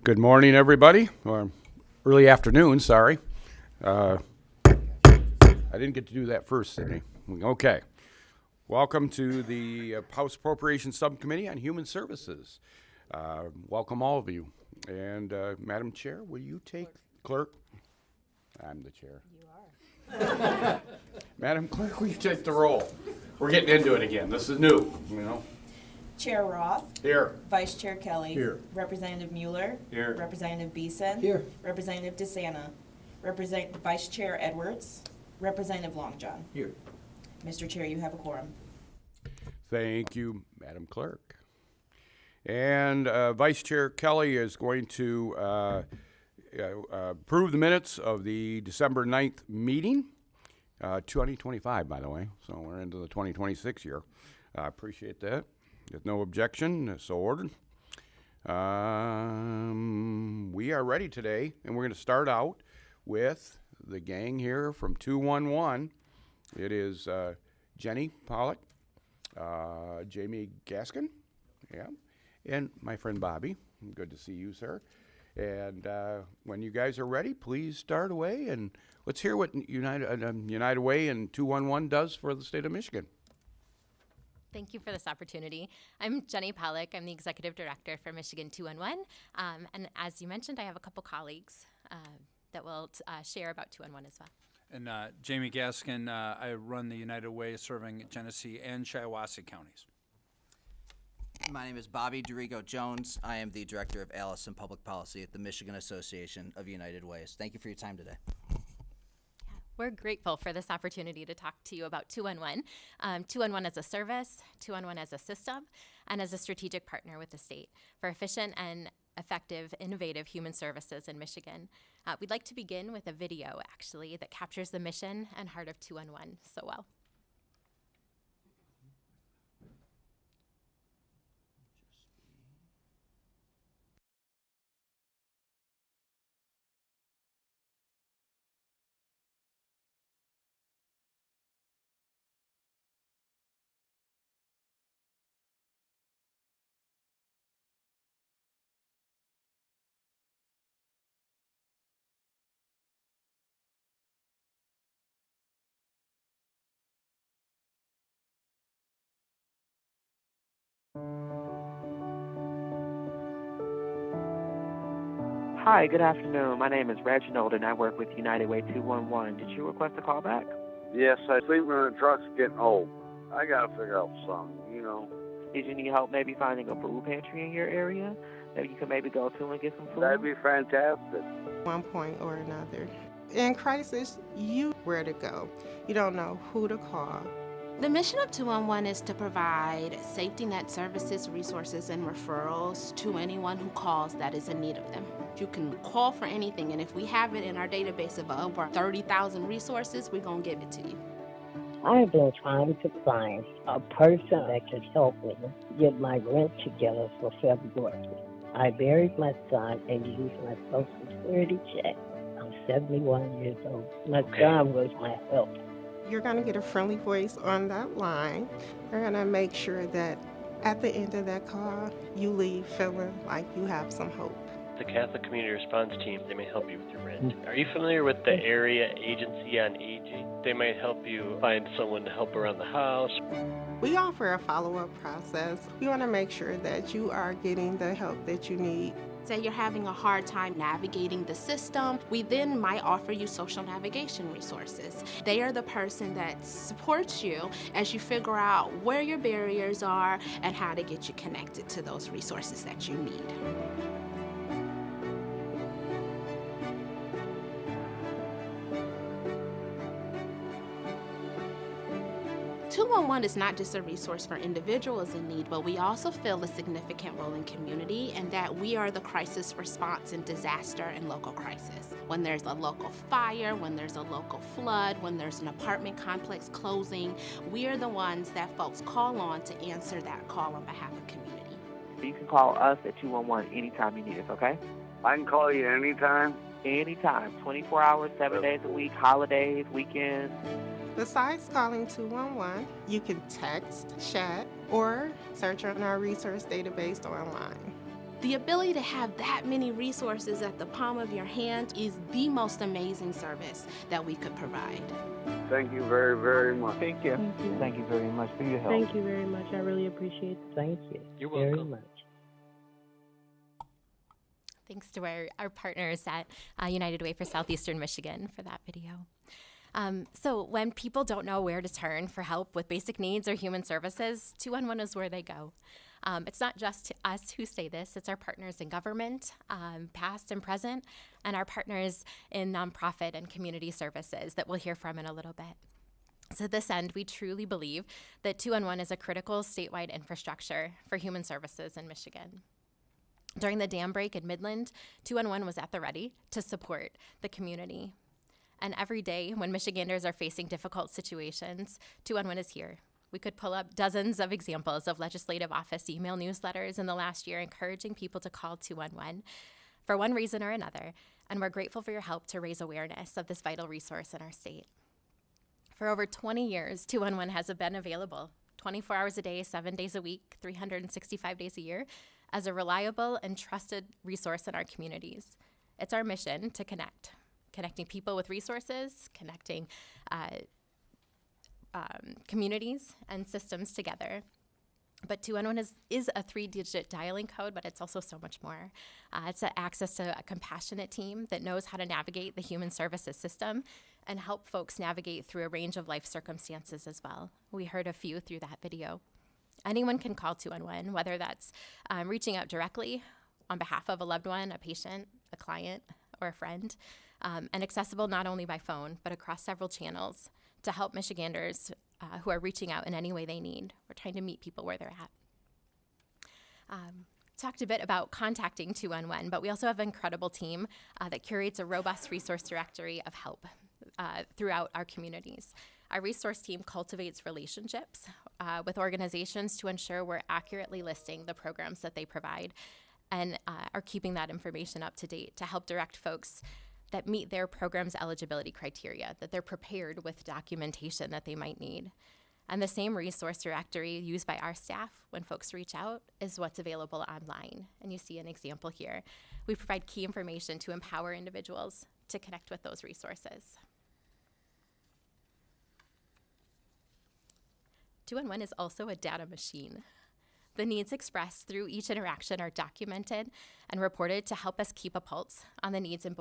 Good morning, everybody, or early afternoon, sorry. I didn't get to do that first, Sydney. Okay. Welcome to the House Appropriations Subcommittee on Human Services. Welcome all of you. And Madam Chair, will you take clerk? I'm the chair. You are. Madam Clerk, will you take the roll? We're getting into it again. This is new, you know. Chair Roth. Here. Vice Chair Kelly. Here. Representative Mueller. Here. Representative Beeson. Here. Representative DeSanta. Vice Chair Edwards. Representative Longjohn. Here. Mr. Chair, you have a quorum. Thank you, Madam Clerk. And Vice Chair Kelly is going to approve the minutes of the December 9th meeting, 2025, by the way. So we're into the 2026 year. I appreciate that. There's no objection, so ordered. We are ready today, and we're going to start out with the gang here from 211. It is Jenny Pollock, Jamie Gaskin, yeah, and my friend Bobby. Good to see you, sir. And when you guys are ready, please start away, and let's hear what United Way and 211 does for the state of Michigan. Thank you for this opportunity. I'm Jenny Pollock. I'm the Executive Director for Michigan 211. And as you mentioned, I have a couple colleagues that will share about 211 as well. And Jamie Gaskin, I run the United Way serving Genesee and Shiawassee counties. My name is Bobby Dorigo Jones. I am the Director of Allison Public Policy at the Michigan Association of United Ways. Thank you for your time today. We're grateful for this opportunity to talk to you about 211. 211 as a service, 211 as a system, and as a strategic partner with the state for efficient and effective, innovative human services in Michigan. We'd like to begin with a video, actually, that captures the mission and heart of 211 so well. Hi, good afternoon. My name is Reginald, and I work with United Way 211. Did you request a call back? Yes, sleeping in the truck's getting old. I gotta figure out something, you know. Did you need help maybe finding a food pantry in your area that you could maybe go to and get some food? That'd be fantastic. One point or another. In crisis, you where to go. You don't know who to call. The mission of 211 is to provide safety net services, resources, and referrals to anyone who calls that is in need of them. You can call for anything, and if we have it in our database of over 30,000 resources, we're going to give it to you. I've been trying to find a person that could help me get my rent together for February. I buried my son and used my Social Security check. I'm 71 years old. My son was my help. You're going to get a friendly voice on that line. We're going to make sure that at the end of that call, you leave feeling like you have some hope. The Catholic Community Response Team, they may help you with your rent. Are you familiar with the Area Agency on Aging? They might help you find someone to help around the house. We offer a follow-up process. We want to make sure that you are getting the help that you need. Say you're having a hard time navigating the system, we then might offer you social navigation resources. They are the person that supports you as you figure out where your barriers are and how to get you connected to those resources that you need. 211 is not just a resource for individuals in need, but we also fill a significant role in community, and that we are the crisis response in disaster and local crisis. When there's a local fire, when there's a local flood, when there's an apartment complex closing, we are the ones that folks call on to answer that call on behalf of community. You can call us at 211 anytime you need us, okay? I can call you anytime? Anytime, 24 hours, 7 days a week, holidays, weekends. Besides calling 211, you can text, chat, or search on our resource database online. The ability to have that many resources at the palm of your hand is the most amazing service that we could provide. Thank you very, very much. Thank you. Thank you. Thank you very much for your help. Thank you very much. I really appreciate it. Thank you. You're very welcome. much. Thanks to our partners at United Way for Southeastern Michigan for that video. So when people don't know where to turn for help with basic needs or human services, 211 is where they go. It's not just us who say this, it's our partners in government, past and present, and our partners in nonprofit and community services that we'll hear from in a little bit. So to this end, we truly believe that 211 is a critical statewide infrastructure for human services in Michigan. During the dam break in Midland, 211 was at the ready to support the community. And every day when Michiganders are facing difficult situations, 211 is here. We could pull up dozens of examples of legislative office email newsletters in the last year encouraging people to call 211 for one reason or another, and we're grateful for your help to raise awareness of this vital resource in our state. For over 20 years, 211 has been available 24 hours a day, 7 days a week, 365 days a year, as a reliable and trusted resource in our communities. It's our mission to connecting people with resources, connecting communities and systems together. But 211 is a 3-digit dialing code, but it's also so much more. It's access to a compassionate team that knows how to navigate the human services system and help folks navigate through a range of life circumstances as well. We heard a few through that video. Anyone can call 211, whether that's reaching out directly on behalf of a loved one, a patient, a client, or a friend, and accessible not only by phone, but across several channels to help Michiganders who are reaching out in any way they need. We're trying to meet people where they're at. Talked a bit about contacting 211, but we also have an incredible team that curates a robust resource directory of help throughout our communities. Our resource team cultivates relationships with organizations to ensure we're accurately listing the programs that they provide and are keeping that information up to date to help direct folks that meet their program's eligibility criteria, that they're prepared with documentation that they might need. And the same resource directory used by our staff when folks reach out is what's available online. And you see an example here. We provide key information to empower individuals to connect with those resources. 211 is also a data machine. The needs expressed through each interaction are documented and reported to help us keep a pulse on the needs in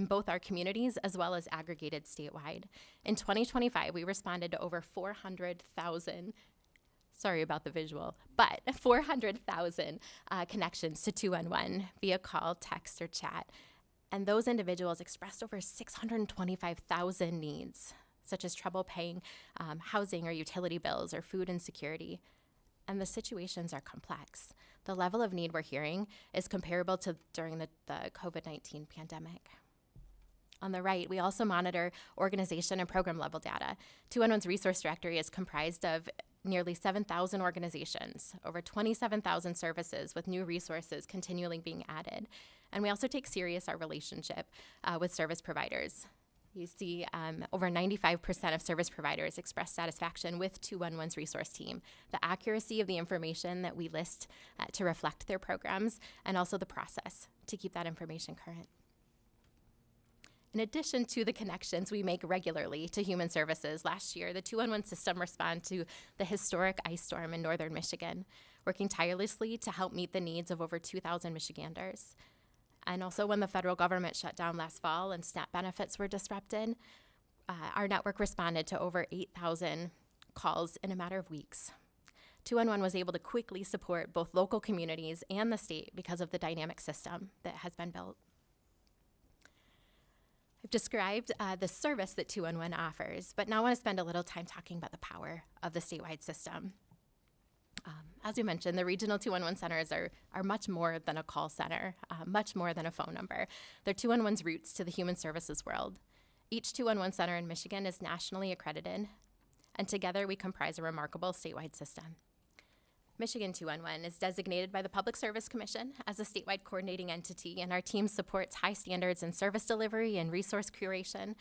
both our communities as well as aggregated statewide. In 2025, we responded to over 400,000, sorry about the visual, but 400,000 connections to 211 via call, text, or chat. And those individuals expressed over 625,000 needs, such as trouble paying housing or utility bills or food insecurity. And the situations are complex. The level of need we're hearing is comparable to during the COVID-19 pandemic. On the right, we also monitor organization and program level data. 211's resource directory is comprised of nearly 7,000 organizations, over 27,000 services with new resources continually being added. And we also take serious our relationship with service providers. You see over 95% of service providers express satisfaction with 211's resource team, the accuracy of the information that we list to reflect their programs, and also the process to keep that information current. In addition to the connections we make regularly to human services, last year, the 211 system responded to the historic ice storm in northern Michigan, working tirelessly to help meet the needs of over 2,000 Michiganders. And also when the federal government shut down last fall and SNAP benefits were disrupted, our network responded to over 8,000 calls in a matter of weeks. 211 was able to quickly support both local communities and the state because of the dynamic system that has been built. I've described the service that 211 offers, but now I want to spend a little time talking about the power of the statewide system. As we mentioned, the regional 211 centers are much more than a call center, much more than a phone number. They're 211's roots to the human services world. Each 211 center in Michigan is nationally accredited, and together we comprise a remarkable statewide system. Michigan 211 is designated by the Public Service Commission as a statewide coordinating entity, and our team supports high standards in service delivery and resource curation,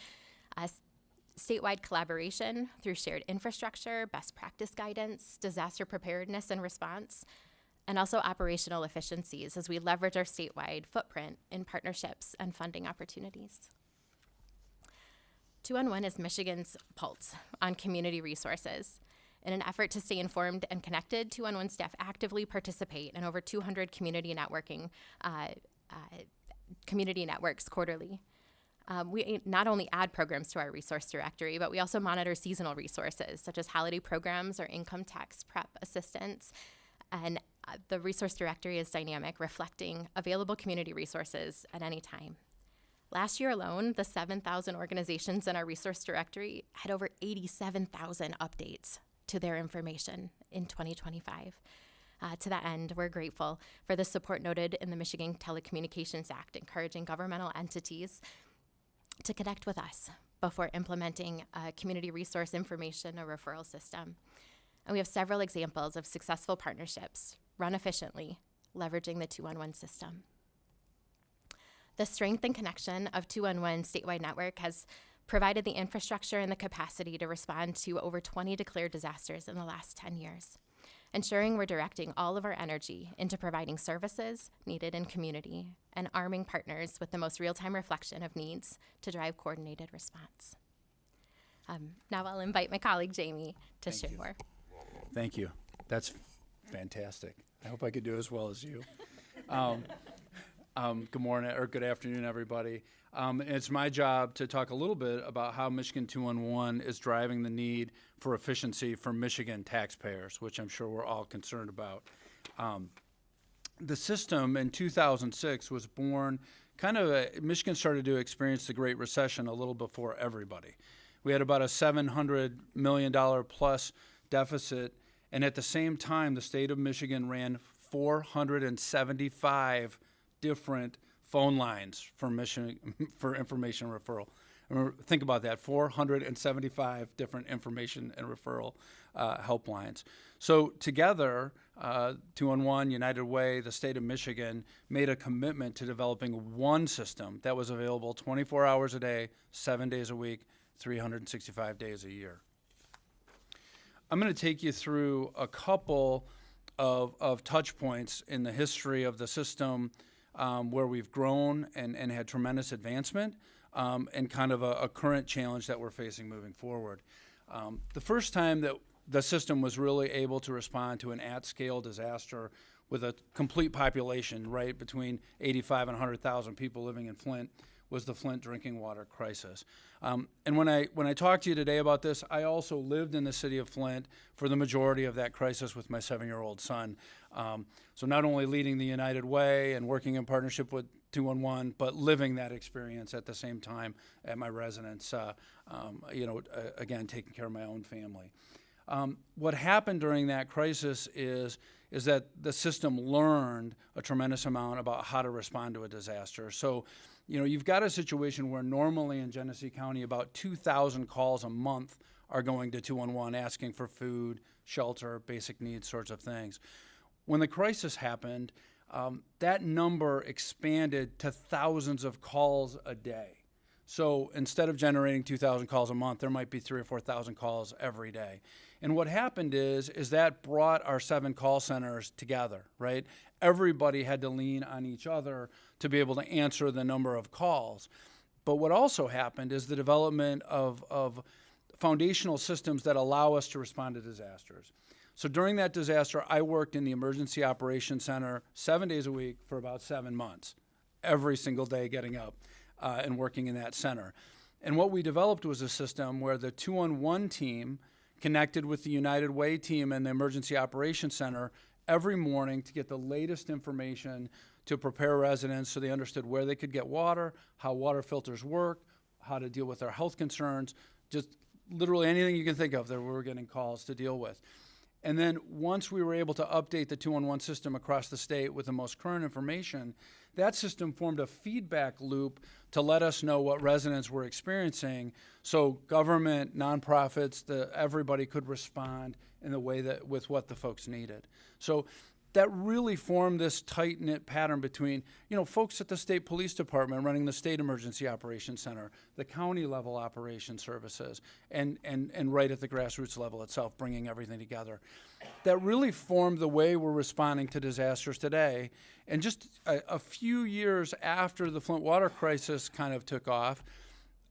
statewide collaboration through shared infrastructure, best practice guidance, disaster preparedness and response, and also operational efficiencies as we leverage our statewide footprint in partnerships and funding opportunities. 211 is Michigan's pulse on community resources. In an effort to stay informed and connected, 211 staff actively participate in over 200 community networks quarterly. We not only add programs to our resource directory, but we also monitor seasonal resources such as holiday programs or income tax prep assistance. And the resource directory is dynamic, reflecting available community resources at any time. Last year alone, the 7,000 organizations in our resource directory had over 87,000 updates to their information in 2025. To that end, we're grateful for the support noted in the Michigan Telecommunications Act, encouraging governmental entities to connect with us before implementing a community resource information or referral system. And we have several examples of successful partnerships run efficiently, leveraging the 211 system. The strength and connection of 211 statewide network has provided the infrastructure and the capacity to respond to over 20 declared disasters in the last 10 years, ensuring we're directing all of our energy into providing services needed in community and arming partners with the most real-time reflection of needs to drive coordinated response. Now I'll invite my colleague Jamie to share more. Thank you. That's fantastic. I hope I could do as well as you. Good morning or good afternoon, everybody. It's my job to talk a little bit about how Michigan 211 is driving the need for efficiency for Michigan taxpayers, which I'm sure we're all concerned about. The system in 2006 was born Michigan started to experience the Great Recession a little before everybody. We had about a $700 million plus deficit, and at the same time, the state of Michigan ran 475 different phone lines for information referral. Think about that, 475 different information and referral helplines. So together, 211, United Way, the state of Michigan made a commitment to developing one system that was available 24 hours a day, 7 days a week, 365 days a year. I'm going to take you through a couple of touch points in the history of the system where we've grown and had tremendous advancement, and kind of a current challenge that we're facing moving forward. The first time that the system was really able to respond to an at-scale disaster with a complete population, right, between 85 and 100,000 people living in Flint, was the Flint drinking water crisis. And when I talk to you today about this, I also lived in the city of Flint for the majority of that crisis with my 7-year-old son. So not only leading the United Way and working in partnership with 211, but living that experience at the same time at my residence, again, taking care of my own family. What happened during that crisis is that the system learned a tremendous amount about how to respond to a disaster. So, you've got a situation where normally in Genesee County, about 2,000 calls a month are going to 211 asking for food, shelter, basic needs sorts of things. When the crisis happened, that number expanded to thousands of calls a day. So instead of generating 2,000 calls a month, there might be 3,000 or 4,000 calls every day. And what happened is that brought our 7 call centers together, right? Everybody had to lean on each other to be able to answer the number of calls. But what also happened is the development of foundational systems that allow us to respond to disasters. So during that disaster, I worked in the Emergency Operations Center 7 days a week for about 7 months, every single day getting up and working in that center. And what we developed was a system where the 211 team connected with the United Way team and the Emergency Operations Center every morning to get the latest information to prepare residents so they understood where they could get water, how water filters work, how to deal with their health concerns, just literally anything you can think of that we were getting calls to deal with. And then once we were able to update the 211 system across the state with the most current information, that system formed a feedback loop to let us know what residents were experiencing, so government, nonprofits, everybody could respond in the way that with what the folks needed. So that really formed this tight-knit pattern between, folks at the state police department running the state emergency operations center, the county level operations services, and right at the grassroots level itself, bringing everything together. That really formed the way we're responding to disasters today. And just a few years after the Flint water crisis kind of took off,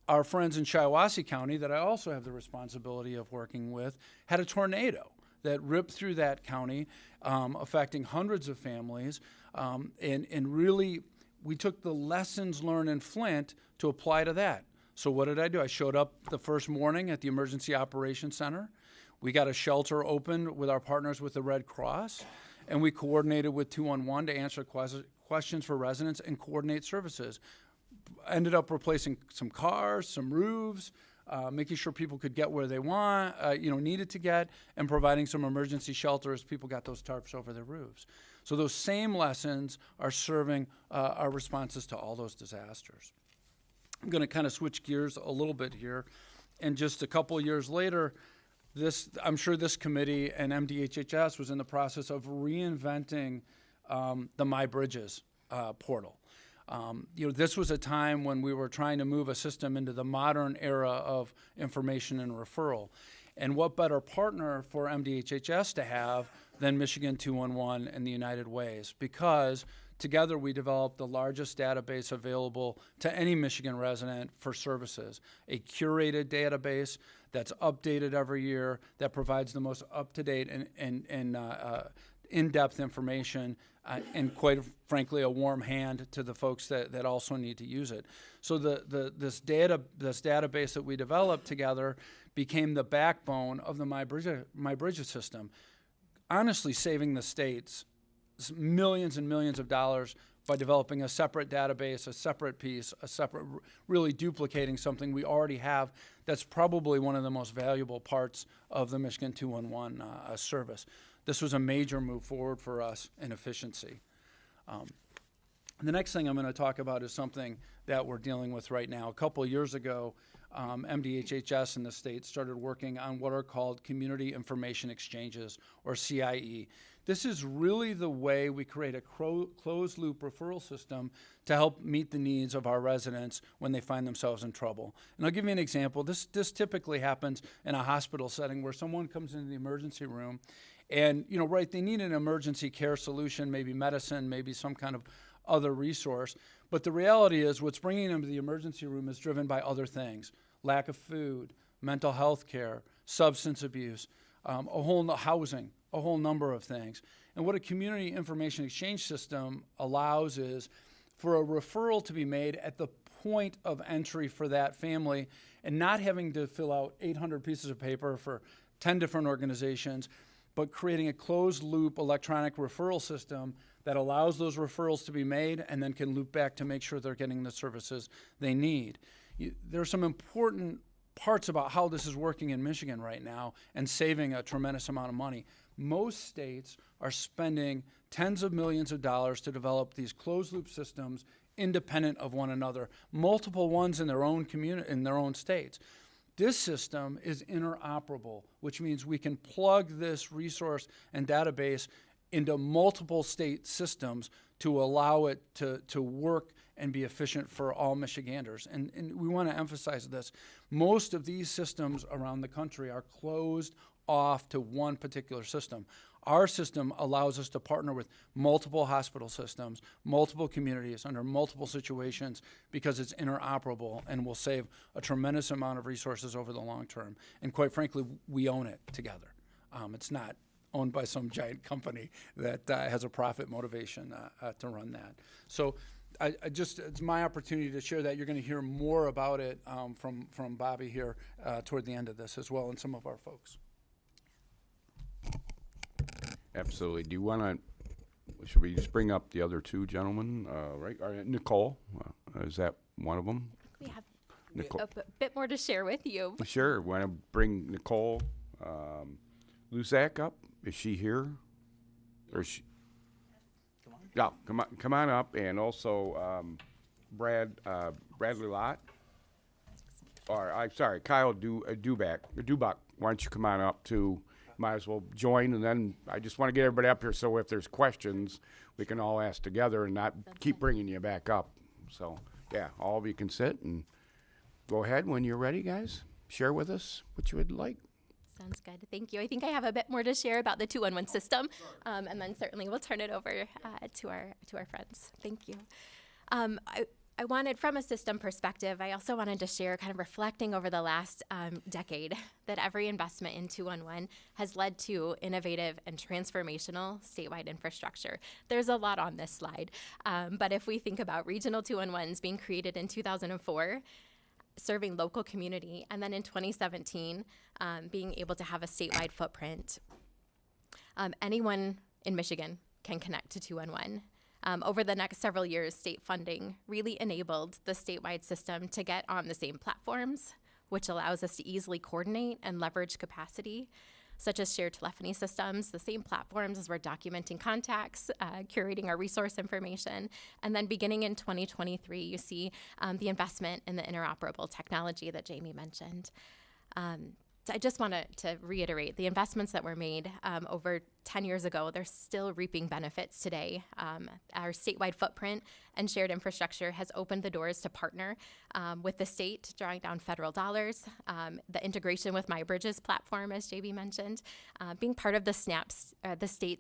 our friends in Shiawassee County, that I also have the responsibility of working with, had a tornado that ripped through that county, affecting hundreds of families. And really, we took the lessons learned in Flint to apply to that. So what did I do? I showed up the first morning at the Emergency Operations Center. We got a shelter open with our partners with the Red Cross, and we coordinated with 211 to answer questions for residents and coordinate services. Ended up replacing some cars, some roofs, making sure people could get where they needed to get, and providing some emergency shelter as people got those tarps over their roofs. So those same lessons are serving our responses to all those disasters. I'm going to kind of switch gears a little bit here, and just a couple of years later, I'm sure this committee and MDHHS was in the process of reinventing the My Bridges portal. This was a time when we were trying to move a system into the modern era of information and referral. And what better partner for MDHHS to have than Michigan 211 and the United Ways? Because together we developed the largest database available to any Michigan resident for services, a curated database that's updated every year, that provides the most up-to-date and in-depth information, and quite frankly, a warm hand to the folks that also need to use it. So this database that we developed together became the backbone of the My Bridges system, honestly saving the states millions and millions of dollars by developing a separate database, a separate piece, really duplicating something we already have that's probably one of the most valuable parts of the Michigan 211 service. This was a major move forward for us in efficiency. The next thing I'm going to talk about is something that we're dealing with right now. A couple of years ago, MDHHS and the state started working on what are called Community Information Exchanges, or CIE. This is really the way we create a closed-loop referral system to help meet the needs of our residents when they find themselves in trouble. And I'll give you an example. This typically happens in a hospital setting where someone comes into the emergency room and, they need an emergency care solution, maybe medicine, maybe some kind of other resource. But the reality is what's bringing them to the emergency room is driven by other things: lack of food, mental health care, substance abuse, housing, a whole number of things. And what a community information exchange system allows is for a referral to be made at the point of entry for that family, and not having to fill out 800 pieces of paper for 10 different organizations, but creating a closed-loop electronic referral system that allows those referrals to be made and then can loop back to make sure they're getting the services they need. There are some important parts about how this is working in Michigan right now and saving a tremendous amount of money. Most states are spending tens of millions of dollars to develop these closed-loop systems independent of one another, multiple ones in their own in their own states. This system is interoperable, which means we can plug this resource and database into multiple state systems to allow it to work and be efficient for all Michiganders. And we want to emphasize this. Most of these systems around the country are closed off to one particular system. Our system allows us to partner with multiple hospital systems, multiple communities under multiple situations, because it's interoperable and will save a tremendous amount of resources over the long term. And quite frankly, we own it together. It's not owned by some giant company that has a profit motivation to run that. So it's my opportunity to share that. You're going to hear more about it from Bobby here toward the end of this as well, and some of our folks. Absolutely. Do you want to, should we just bring up the other two gentlemen, right? Nicole, is that one of them? We have Nicole. a bit more to share with you. Sure. Want to bring Nicole Luzak up? Is she here? Or is she? Yeah, come on up. And also Bradley Lott. Or I'm sorry, Kyle Dubuck. Why don't you come on up too? might as well join, and then I just want to get everybody up here so if there's questions, we can all ask together and not keep bringing you back up. So, yeah, all of you can sit and go ahead when you're ready, guys. Share with us what you would like. Sounds good. Thank you. I think I have a bit more to share about the 211 system, and then certainly we'll turn it over to our friends. Thank you. I wanted, from a system perspective, I also wanted to share, kind of reflecting over the last decade, that every investment in 211 has led to innovative and transformational statewide infrastructure. There's a lot on this slide, but if we think about regional 211s being created in 2004, serving local community, and then in 2017, being able to have a statewide footprint, anyone in Michigan can connect to 211. Over the next several years, state funding really enabled the statewide system to get on the same platforms, which allows us to easily coordinate and leverage capacity, such as shared telephony systems, the same platforms as we're documenting contacts, curating our resource information. And then beginning in 2023, you see the investment in the interoperable technology that Jamie mentioned. So I just want to reiterate, the investments that were made over 10 years ago, they're still reaping benefits today. Our statewide footprint and shared infrastructure has opened the doors to partner with the state, drawing down federal dollars, the integration with MyBridges platform, as JB mentioned, being part of the state's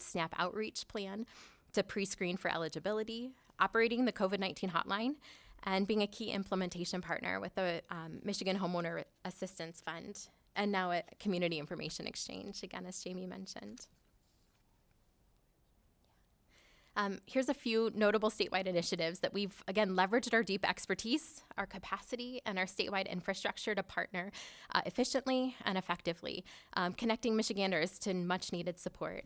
SNAP outreach plan to pre-screen for eligibility, operating the COVID-19 hotline, and being a key implementation partner with the Michigan Homeowner Assistance Fund, and now a community information exchange, again, as Jamie mentioned. Here's a few notable statewide initiatives that we've, again, leveraged our deep expertise, our capacity, and our statewide infrastructure to partner efficiently and effectively, connecting Michiganders to much-needed support.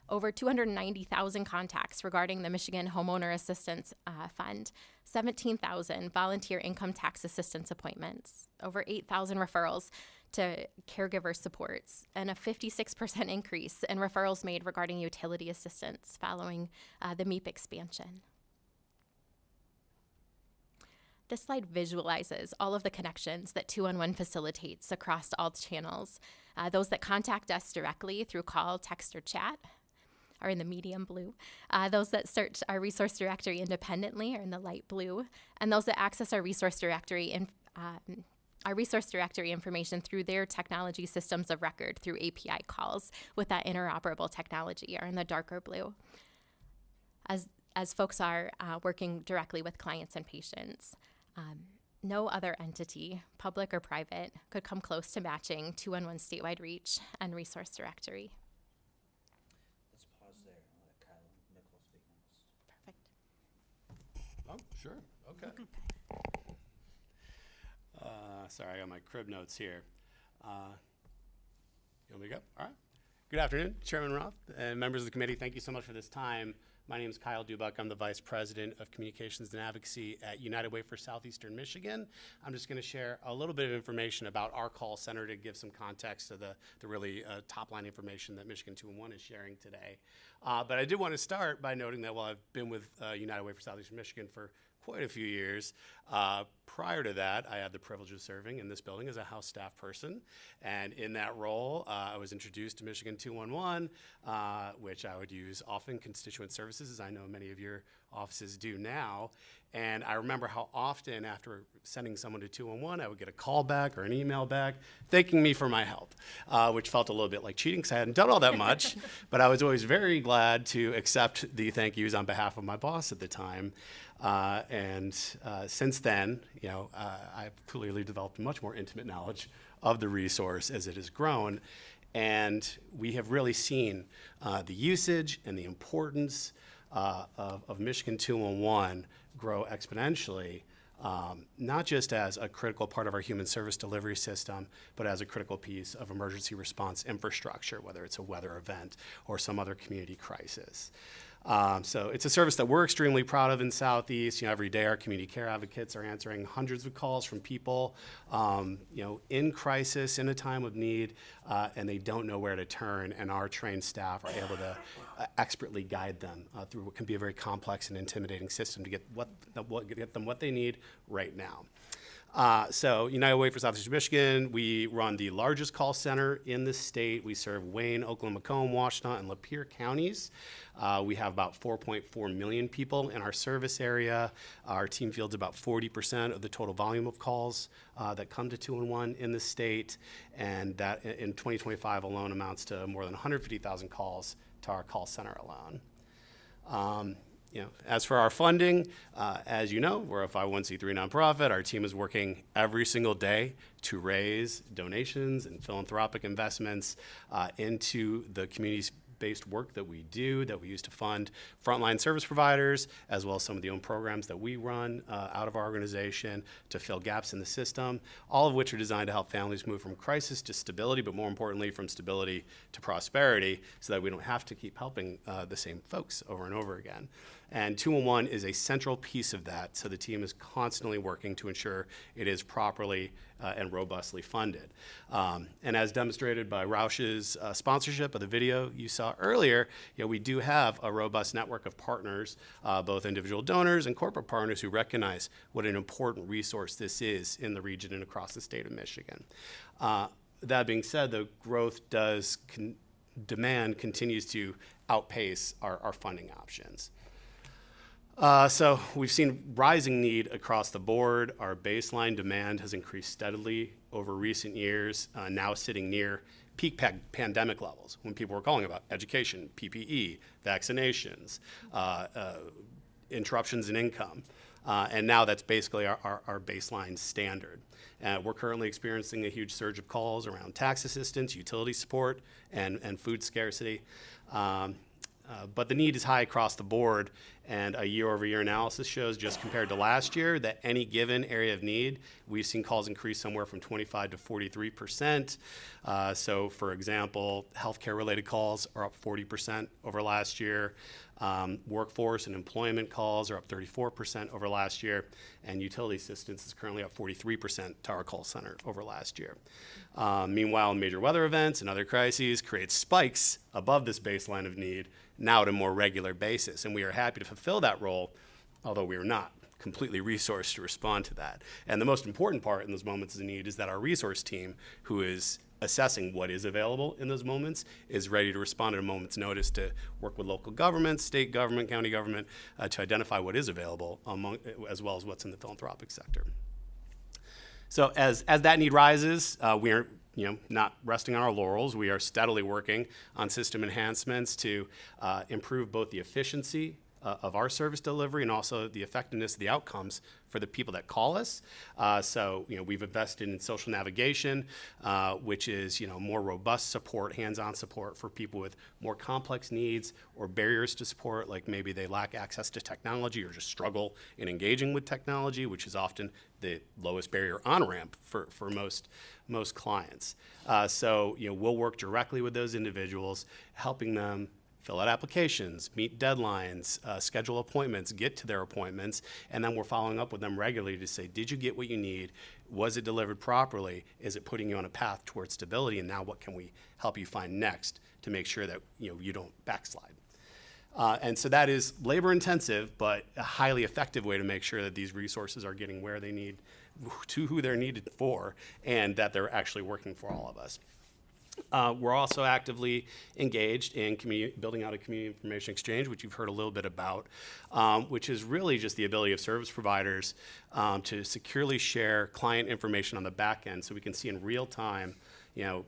Over 290,000 contacts regarding the Michigan Homeowner Assistance Fund, 17,000 volunteer income tax assistance appointments, over 8,000 referrals to caregiver supports, and a 56% increase in referrals made regarding utility assistance following the MEEP expansion. This slide visualizes all of the connections that 211 facilitates across all channels. Those that contact us directly through call, text, or chat are in the medium blue. Those that search our resource directory independently are in the light blue. And those that access our resource directory information through their technology systems of record through API calls with that interoperable technology are in the darker blue. As folks are working directly with clients and patients, no other entity, public or private, could come close to matching 211 statewide reach and resource directory. Let's pause there and let Kyle and Nicole speak next. Perfect. Oh, sure. Okay. Sorry, I got my crib notes here. You want me to go? All right. Good afternoon, Chairman Roth and members of the committee. Thank you so much for this time. My name is Kyle Dubuck. I'm the Vice President of Communications and Advocacy at United Way for Southeastern Michigan. I'm just going to share a little bit of information about our call center to give some context to the really top-line information that Michigan 211 is sharing today. But I did want to start by noting that while I've been with United Way for Southeastern Michigan for quite a few years. Prior to that, I had the privilege of serving in this building as a House staff person. And in that role, I was introduced to Michigan 211, which I would use often, constituent services, as I know many of your offices do now. And I remember how often after sending someone to 211, I would get a call back or an email back thanking me for my help, which felt a little bit like cheating because I hadn't done all that much. But I was always very glad to accept the thank yous on behalf of my boss at the time. Since then, I've clearly developed much more intimate knowledge of the resource as it has grown. And we have really seen the usage and the importance of Michigan 211 grow exponentially, not just as a critical part of our human service delivery system, but as a critical piece of emergency response infrastructure, whether it's a weather event or some other community crisis. So it's a service that we're extremely proud of in Southeast. Every day our community care advocates are answering hundreds of calls from people, in crisis, in a time of need, and they don't know where to turn, and our trained staff are able to expertly guide them through what can be a very complex and intimidating system to get them what they need right now. So United Way for Southeastern Michigan, we run the largest call center in the state. We serve Wayne, Oklahoma-Macomb, Washtenaw, and Lapeer counties. We have about 4.4 million people in our service area. Our team fields about 40% of the total volume of calls that come to 211 in the state, and that in 2025 alone amounts to more than 150,000 calls to our call center alone. As for our funding, as you know, we're a 501c3 nonprofit. Our team is working every single day to raise donations and philanthropic investments into the community-based work that we do, that we use to fund frontline service providers, as well as some of the own programs that we run out of our organization to fill gaps in the system, all of which are designed to help families move from crisis to stability, but more importantly, from stability to prosperity, so that we don't have to keep helping the same folks over and over again. And 211 is a central piece of that, so the team is constantly working to ensure it is properly and robustly funded. And as demonstrated by Roush's sponsorship of the video you saw earlier, we do have a robust network of partners, both individual donors and corporate partners who recognize what an important resource this is in the region and across the state of Michigan. That being said, the growth demand continues to outpace our funding options. So we've seen rising need across the board. Our baseline demand has increased steadily over recent years, now sitting near peak pandemic levels when people were calling about education, PPE, vaccinations, interruptions in income. And now that's basically our baseline standard. We're currently experiencing a huge surge of calls around tax assistance, utility support, and food scarcity. But the need is high across the board, and a year-over-year analysis shows, just compared to last year, that any given area of need, we've seen calls increase somewhere from 25 to 43%. So, for example, healthcare-related calls are up 40% over last year. Workforce and employment calls are up 34% over last year, and utility assistance is currently up 43% to our call center over last year. Meanwhile, major weather events and other crises create spikes above this baseline of need, now at a more regular basis, and we are happy to fulfill that role, although we are not completely resourced to respond to that. And the most important part in those moments of need is that our resource team, who is assessing what is available in those moments, is ready to respond at a moment's notice to work with local governments, state government, county government, to identify what is available, as well as what's in the philanthropic sector. So as that need rises, we are not resting on our laurels. We are steadily working on system enhancements to improve both the efficiency of our service delivery and also the effectiveness of the outcomes for the people that call us. So we've invested in social navigation, which is more robust support, hands-on support for people with more complex needs or barriers to support, like maybe they lack access to technology or just struggle in engaging with technology, which is often the lowest barrier on-ramp for most clients. So we'll work directly with those individuals, helping them fill out applications, meet deadlines, schedule appointments, get to their appointments, and then we're following up with them regularly to say, did you get what you need? Was it delivered properly? Is it putting you on a path towards stability? And now what can we help you find next to make sure that you don't backslide? And so that is labor intensive, but a highly effective way to make sure that these resources are getting where they need, to who they're needed for, and that they're actually working for all of us. We're also actively engaged in building out a community information exchange, which you've heard a little bit about, which is really just the ability of service providers to securely share client information on the back end, so we can see in real time,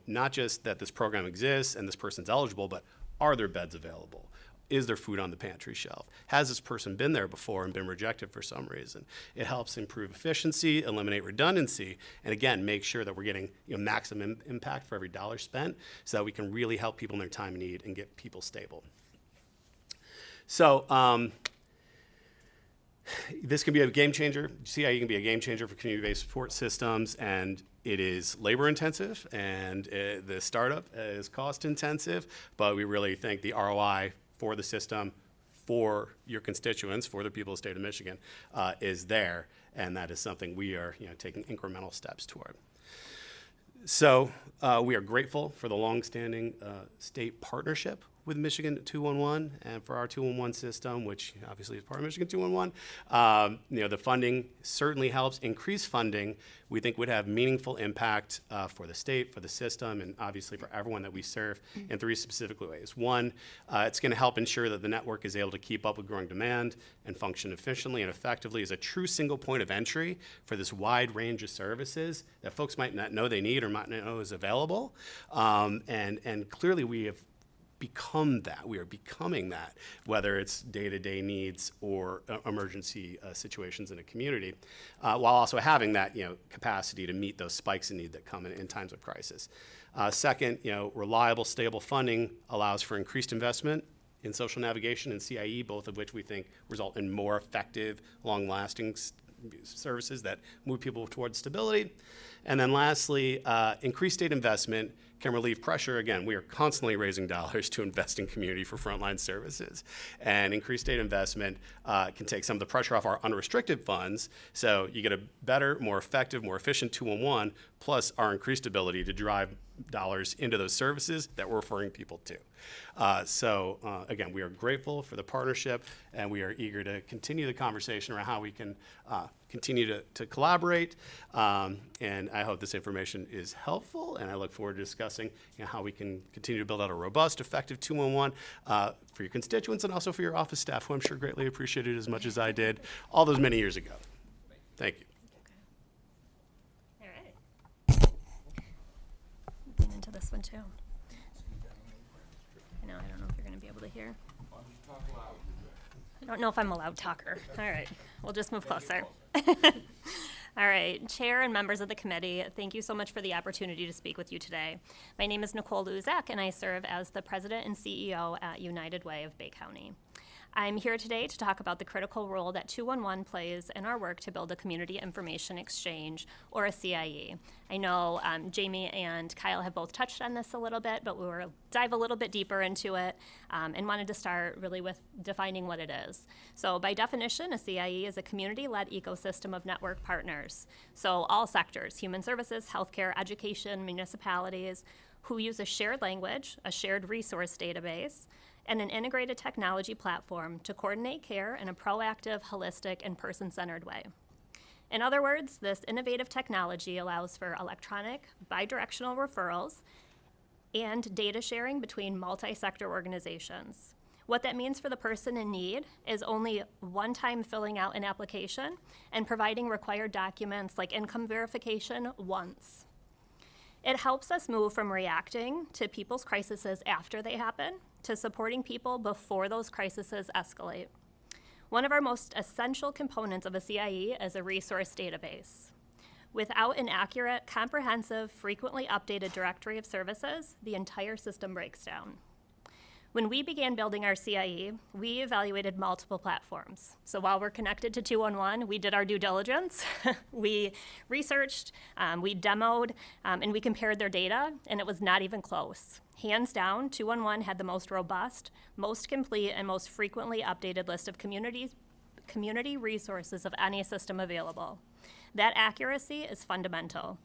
not just that this program exists and this person's eligible, but are there beds available? Is there food on the pantry shelf? Has this person been there before and been rejected for some reason? It helps improve efficiency, eliminate redundancy, and again, make sure that we're getting maximum impact for every dollar spent, so that we can really help people in their time of need and get people stable. So this can be a game changer. CIE can be a game changer for community-based support systems, and it is labor intensive, and the startup is cost intensive, but we really think the ROI for the system, for your constituents, for the people of the state of Michigan, is there, and that is something we are taking incremental steps toward. So we are grateful for the longstanding state partnership with Michigan 211 and for our 211 system, which obviously is part of Michigan 211. The funding certainly helps. Increased funding, we think, would have meaningful impact for the state, for the system, and obviously for everyone that we serve in three specific ways. One, it's going to help ensure that the network is able to keep up with growing demand and function efficiently and effectively as a true single point of entry for this wide range of services that folks might not know they need or might not know is available. And clearly we have become that. We are becoming that, whether it's day-to-day needs or emergency situations in a community, while also having that capacity to meet those spikes in need that come in times of crisis. Second, reliable, stable funding allows for increased investment in social navigation and CIE, both of which we think result in more effective, long-lasting services that move people towards stability. And then lastly, increased state investment can relieve pressure. Again, we are constantly raising dollars to invest in community for frontline services. And increased state investment can take some of the pressure off our unrestricted funds. So you get a better, more effective, more efficient 211, plus our increased ability to drive dollars into those services that we're referring people to. Again, we are grateful for the partnership, and we are eager to continue the conversation around how we can continue to collaborate. And I hope this information is helpful, and I look forward to discussing how we can continue to build out a robust, effective 211 for your constituents and also for your office staff, who I'm sure greatly appreciated as much as I did all those many years ago. Thank you. All right. Get into this one too. I don't know if you're going to be able to hear. I don't know if I'm a loud talker. All right, we'll just move closer. All right, Chair and members of the committee, thank you so much for the opportunity to speak with you today. My name is Nicole Luzak, and I serve as the President and CEO at United Way of Bay County. I'm here today to talk about the critical role that 211 plays in our work to build a community information exchange, or a CIE. I know Jamie and Kyle have both touched on this a little bit, but we will dive a little bit deeper into it and wanted to start really with defining what it is. So by definition, a CIE is a community-led ecosystem of network partners. So all sectors, human services, healthcare, education, municipalities, who use a shared language, a shared resource database, and an integrated technology platform to coordinate care in a proactive, holistic, and person-centered way. In other words, this innovative technology allows for electronic, bidirectional referrals and data sharing between multi-sector organizations. What that means for the person in need is only one time filling out an application and providing required documents like income verification once. It helps us move from reacting to people's crises after they happen to supporting people before those crises escalate. One of our most essential components of a CIE is a resource database. Without an accurate, comprehensive, frequently updated directory of services, the entire system breaks down. When we began building our CIE, we evaluated multiple platforms. So while we're connected to 211, we did our due diligence. We researched, we demoed, and we compared their data, and it was not even close. Hands down, 211 had the most robust, most complete, and most frequently updated list of community resources of any system available. That accuracy is fundamental.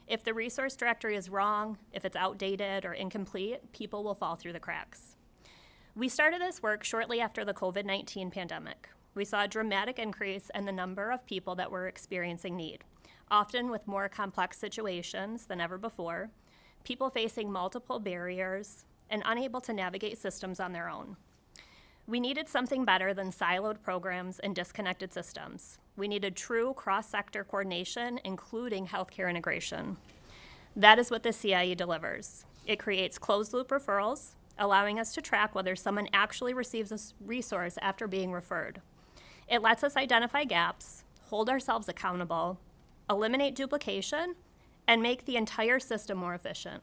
If the resource directory is wrong, if it's outdated or incomplete, people will fall through the cracks. We started this work shortly after the COVID-19 pandemic. We saw a dramatic increase in the number of people that were experiencing need, often with more complex situations than ever before, people facing multiple barriers and unable to navigate systems on their own. We needed something better than siloed programs and disconnected systems. We needed true cross-sector coordination, including healthcare integration. That is what the CIE delivers. It creates closed-loop referrals, allowing us to track whether someone actually receives a resource after being referred. It lets us identify gaps, hold ourselves accountable, eliminate duplication, and make the entire system more efficient.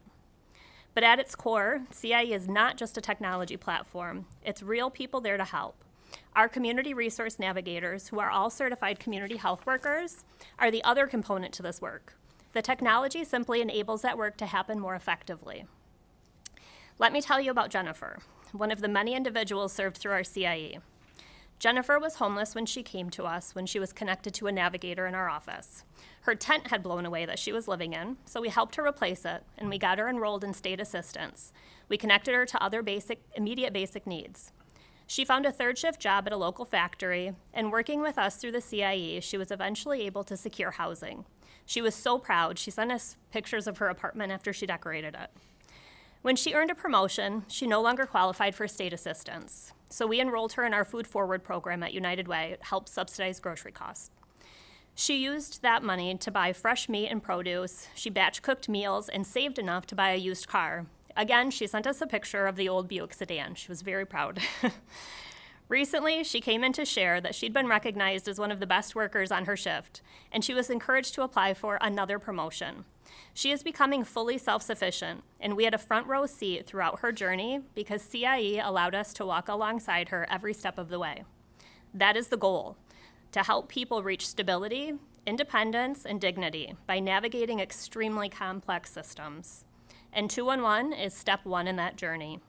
But at its core, CIE is not just a technology platform. It's real people there to help. Our community resource navigators, who are all certified community health workers, are the other component to this work. The technology simply enables that work to happen more effectively. Let me tell you about Jennifer, one of the many individuals served through our CIE. Jennifer was homeless when she came to us when she was connected to a navigator in our office. Her tent had blown away that she was living in, so we helped her replace it, and we got her enrolled in state assistance. We connected her to other immediate basic needs. She found a third shift job at a local factory, and working with us through the CIE, she was eventually able to secure housing. She was so proud, she sent us pictures of her apartment after she decorated it. When she earned a promotion, she no longer qualified for state assistance. So we enrolled her in our Food Forward program at United Way. It helps subsidize grocery costs. She used that money to buy fresh meat and produce. She batch cooked meals and saved enough to buy a used car. Again, she sent us a picture of the old Buick sedan. She was very proud. Recently, she came in to share that she'd been recognized as one of the best workers on her shift, and she was encouraged to apply for another promotion. She is becoming fully self-sufficient, and we had a front row seat throughout her journey because CIE allowed us to walk alongside her every step of the way. That is the goal, to help people reach stability, independence, and dignity by navigating extremely complex systems. And 211 is step one in that journey.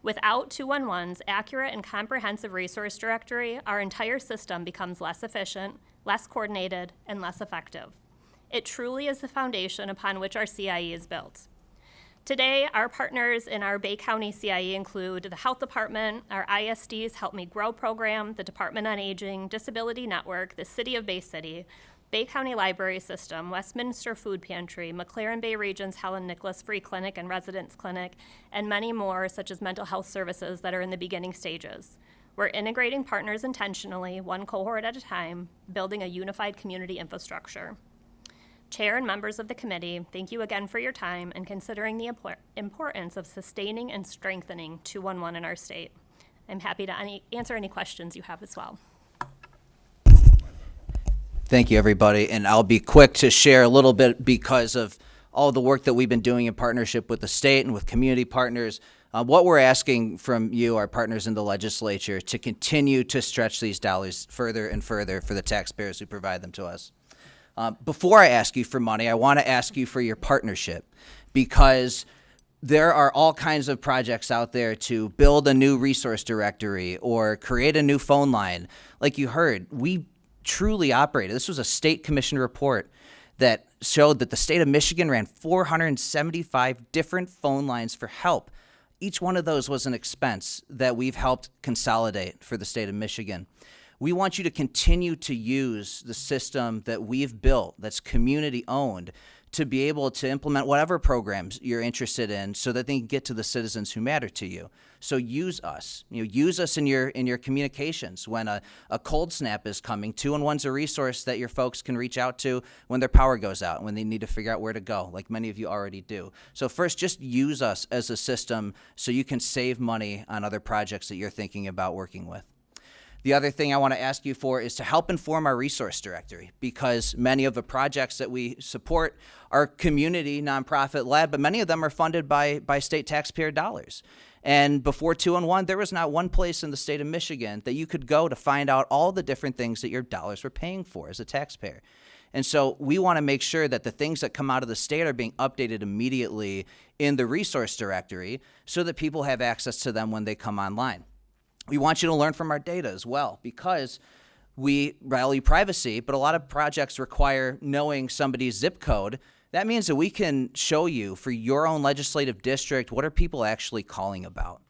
Without 211's accurate and comprehensive resource directory, our entire system becomes less efficient, less coordinated, and less effective. It truly is the foundation upon which our CIE is built. Today, our partners in our Bay County CIE include the Health Department, our ISD's Help Me Grow program, the Department on Aging, Disability Network, the City of Bay City, Bay County Library System, Westminster Food Pantry, McLaren Bay Region's Helen Nicholas Free Clinic and Residence Clinic, and many more, such as mental health services that are in the beginning stages. We're integrating partners intentionally, one cohort at a time, building a unified community infrastructure. Chair and members of the committee, thank you again for your time and considering the importance of sustaining and strengthening 211 in our state. I'm happy to answer any questions you have as well. Thank you, everybody. And I'll be quick to share a little bit because of all the work that we've been doing in partnership with the state and with community partners. What we're asking from you, our partners in the legislature, to continue to stretch these dollars further and further for the taxpayers who provide them to us. Before I ask you for money, I want to ask you for your partnership, because there are all kinds of projects out there to build a new resource directory or create a new phone line. Like you heard, we truly operated. This was a state commission report that showed that the state of Michigan ran 475 different phone lines for help. Each one of those was an expense that we've helped consolidate for the state of Michigan. We want you to continue to use the system that we've built that's community owned to be able to implement whatever programs you're interested in so that they can get to the citizens who matter to you. So use us. Use us in your communications. When a cold snap is coming, 211's a resource that your folks can reach out to when their power goes out, when they need to figure out where to go, like many of you already do. So first, just use us as a system so you can save money on other projects that you're thinking about working with. The other thing I want to ask you for is to help inform our resource directory, because many of the projects that we support are community, nonprofit-led, but many of them are funded by state taxpayer dollars. And before 211, there was not one place in the state of Michigan that you could go to find out all the different things that your dollars were paying for as a taxpayer. And so we want to make sure that the things that come out of the state are being updated immediately in the resource directory so that people have access to them when they come online. We want you to learn from our data as well, because we value privacy, but a lot of projects require knowing somebody's zip code. That means that we can show you for your own legislative district, what are people actually calling about?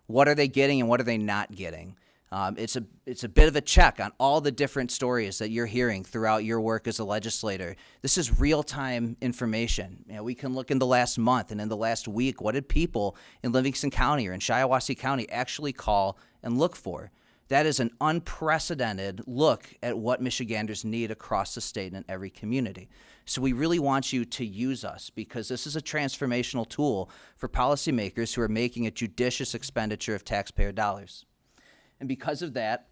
What are they getting and what are they not getting? It's a bit of a check on all the different stories that you're hearing throughout your work as a legislator. This is real-time information. We can look in the last month and in the last week, what did people in Livingston County or in Shiawassee County actually call and look for? That is an unprecedented look at what Michiganders need across the state and in every community. So we really want you to use us, because this is a transformational tool for policymakers who are making a judicious expenditure of taxpayer dollars. And because of that,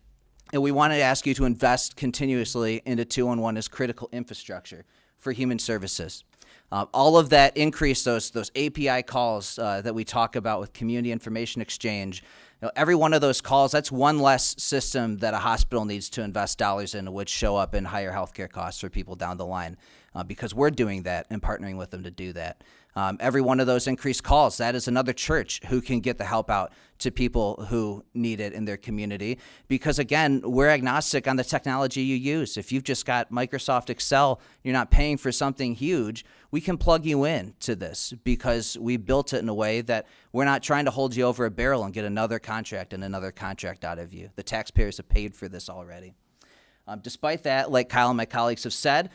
we want to ask you to invest continuously into 211 as critical infrastructure for human services. All of that increase, those API calls that we talk about with community information exchange, every one of those calls, that's one less system that a hospital needs to invest dollars in, which show up in higher healthcare costs for people down the line, because we're doing that and partnering with them to do that. Every one of those increased calls, that is another church who can get the help out to people who need it in their community. Because again, we're agnostic on the technology you use. If you've just got Microsoft Excel, you're not paying for something huge, we can plug you in to this because we built it in a way that we're not trying to hold you over a barrel and get another contract and another contract out of you. The taxpayers have paid for this already. Despite that, like Kyle and my colleagues have said,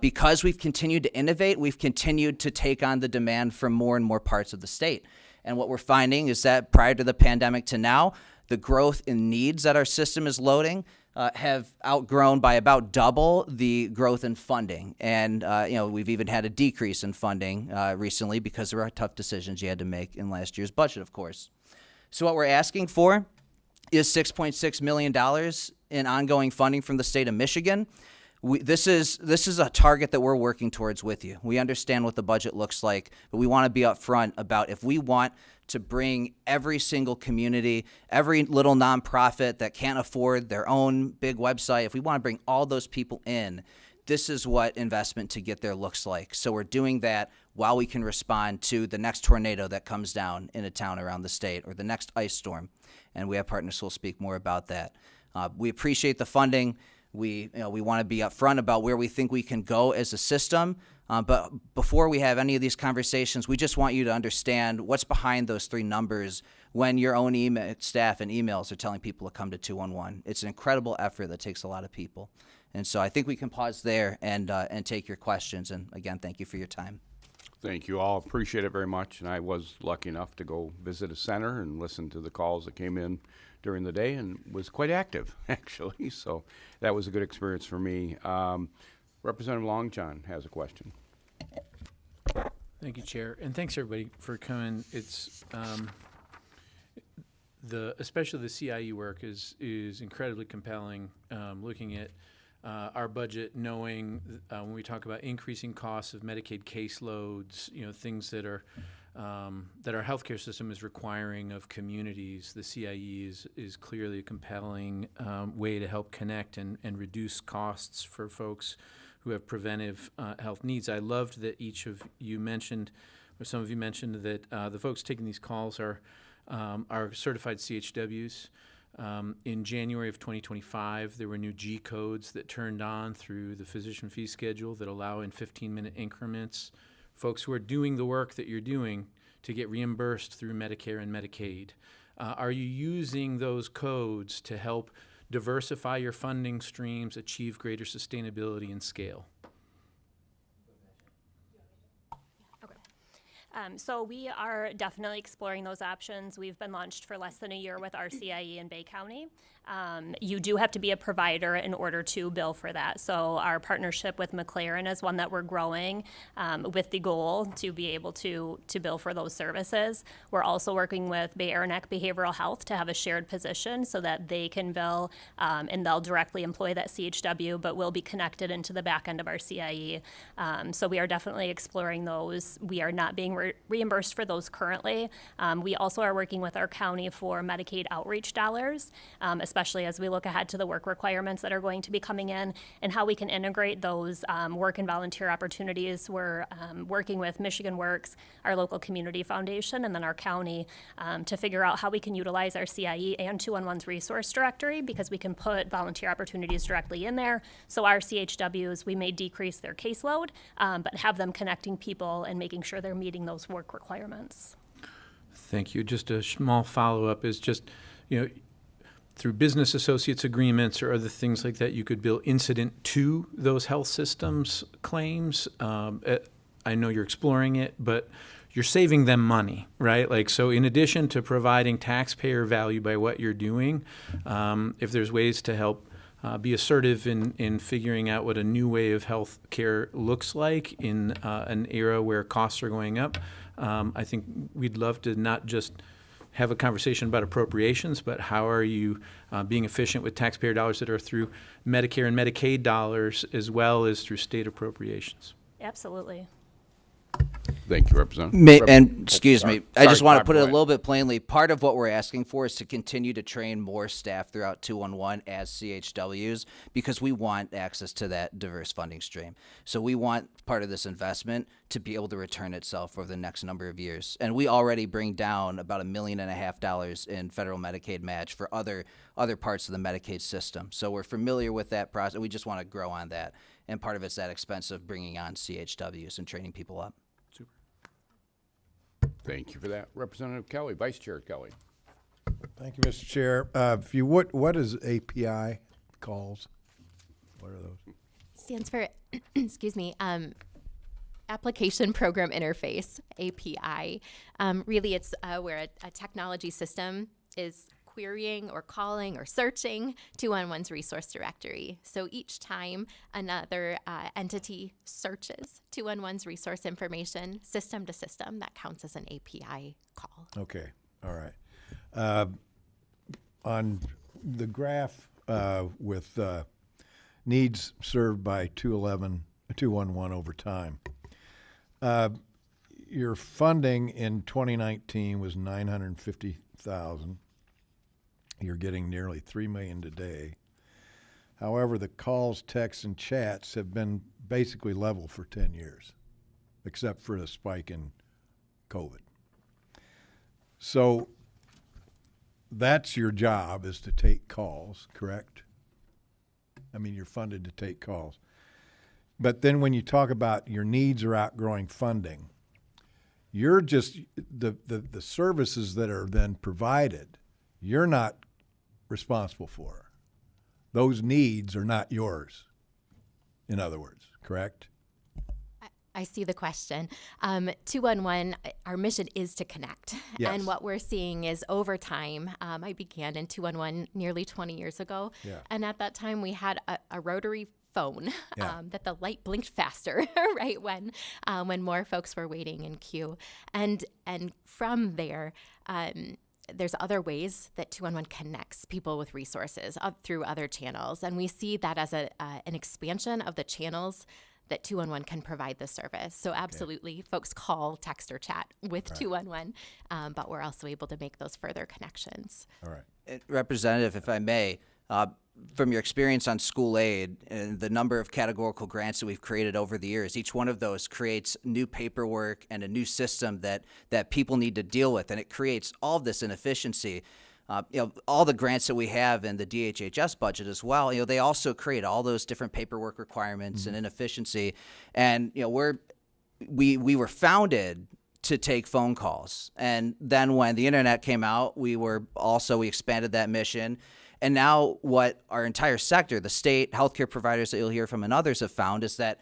because we've continued to innovate, we've continued to take on the demand from more and more parts of the state. And what we're finding is that prior to the pandemic to now, the growth in needs that our system is loading have outgrown by about double the growth in funding. And we've even had a decrease in funding recently because there are tough decisions you had to make in last year's budget, of course. So what we're asking for is $6.6 million in ongoing funding from the state of Michigan. This is a target that we're working towards with you. We understand what the budget looks like, but we want to be upfront about if we want to bring every single community, every little nonprofit that can't afford their own big website, if we want to bring all those people in, this is what investment to get there looks like. So we're doing that while we can respond to the next tornado that comes down in a town around the state or the next ice storm. And we have partners who will speak more about that. We appreciate the funding. We want to be upfront about where we think we can go as a system. But before we have any of these conversations, we just want you to understand what's behind those three numbers when your own email staff and emails are telling people to come to 211. It's an incredible effort that takes a lot of people. And so I think we can pause there and take your questions. And again, thank you for your time. Thank you all. Appreciate it very much. And I was lucky enough to go visit a center and listen to the calls that came in during the day and was quite active, actually. So that was a good experience for me. Representative Long John has a question. Thank you, Chair. And thanks, everybody, for coming. It's especially the CIE work is incredibly compelling, looking at our budget, knowing when we talk about increasing costs of Medicaid caseloads, things that our healthcare system is requiring of communities, the CIE is clearly a compelling way to help connect and reduce costs for folks who have preventive health needs. I loved that each of you mentioned, or some of you mentioned, that the folks taking these calls are certified CHWs. In January of 2025, there were new G codes that turned on through the physician fee schedule that allow in 15-minute increments folks who are doing the work that you're doing to get reimbursed through Medicare and Medicaid. Are you using those codes to help diversify your funding streams, achieve greater sustainability and scale? So we are definitely exploring those options. We've been launched for less than a year with RCIE in Bay County. You do have to be a provider in order to bill for that. So our partnership with McLaren is one that we're growing with the goal to be able to bill for those services. We're also working with Bay Aranac Behavioral Health to have a shared position so that they can bill and they'll directly employ that CHW, but will be connected into the back end of our CIE. So we are definitely exploring those. We are not being reimbursed for those currently. We also are working with our county for Medicaid outreach dollars, especially as we look ahead to the work requirements that are going to be coming in and how we can integrate those work and volunteer opportunities. We're working with Michigan Works, our local community foundation, and then our county to figure out how we can utilize our CIE and 211's resource directory, because we can put volunteer opportunities directly in there. So our CHWs, we may decrease their caseload, but have them connecting people and making sure they're meeting those work requirements. Thank you. Just a small follow-up is just, through business associates agreements or other things like that, you could bill incident to those health systems claims. I know you're exploring it, but you're saving them money, right? So in addition to providing taxpayer value by what you're doing, if there's ways to help be assertive in figuring out what a new way of health care looks like in an era where costs are going up, I think we'd love to not just have a conversation about appropriations, but how are you being efficient with taxpayer dollars that are through Medicare and Medicaid dollars as well as through state appropriations? Absolutely. Thank you, Representative. Excuse me, I Sorry, just want to Todd, put go it a ahead. little bit plainly. Part of what we're asking for is to continue to train more staff throughout 211 as CHWs because we want access to that diverse funding stream. So we want part of this investment to be able to return itself over the next number of years. And we already bring down about $1.5 million in federal Medicaid match for other parts of the Medicaid system. So we're familiar with that process. We just want to grow on that. And part of it's that expense of bringing on CHWs and training people up. Thank you for that. Representative Kelly, Vice Chair Kelly. Thank you, Mr. Chair. If you would, what is API calls? What are those? Stands for, excuse me, Application Program Interface, API. Really, it's where a technology system is querying or calling or searching 211's resource directory. So each time another entity searches 211's resource information system to system, that counts as an API call. Okay, all right. On the graph with needs served by 211 over time, your funding in 2019 was $950,000. You're getting nearly $3 million today. However, the calls, texts, and chats have been basically level for 10 years, except for the spike in COVID. So that's your job, is to take calls, correct? I mean, you're funded to take calls. But then when you talk about your needs are outgrowing funding, you're just, the services that are then provided, you're not responsible for. Those needs are not yours, in other words, correct? I see the question. 211, our mission is to connect. Yes. And what we're seeing is over time, I began in 211 nearly 20 years ago. Yeah. And at that time, we had a rotary phone that the light blinked faster, right, when more folks were waiting in queue. And from there, there's other ways that 211 connects people with resources through other channels. And we see that as an expansion of the channels that 211 can provide the service. So absolutely, folks call, text, or chat with 211, but we're also able to make those further connections. All right. Representative, if I may, from your experience on school aid and the number of categorical grants that we've created over the years, each one of those creates new paperwork and a new system that people need to deal with, and it creates all of this inefficiency. All the grants that we have in the DHHS budget as well, they also create all those different paperwork requirements and inefficiency. And we were founded to take phone calls, and then when the internet came out, we expanded that mission. And now what our entire sector, the state, healthcare providers that you'll hear from and others have found is that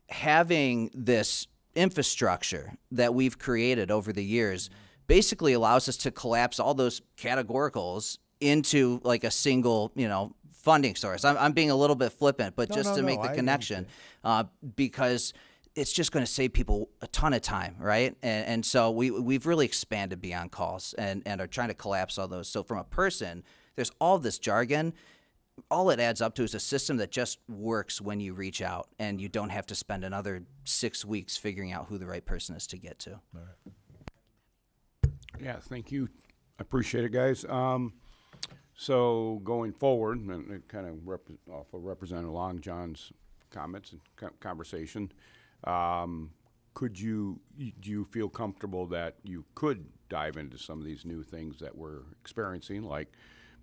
having this infrastructure that we've created over the years basically allows us to collapse all those categoricals into like a single, funding source. I'm being a little bit flippant, but just to make the connection, because it's just going to save people a ton of time, right? And so we've really expanded beyond calls and are trying to collapse all those. So from a person, there's all this jargon. All it adds up to is a system that just works when you reach out, and you don't have to spend another 6 weeks figuring out who the right person is to get to. All right. Yeah, thank you. I appreciate it, guys. So going forward, and it kind of off of Representative Long John's comments and conversation, do you feel comfortable that you could dive into some of these new things that we're experiencing, like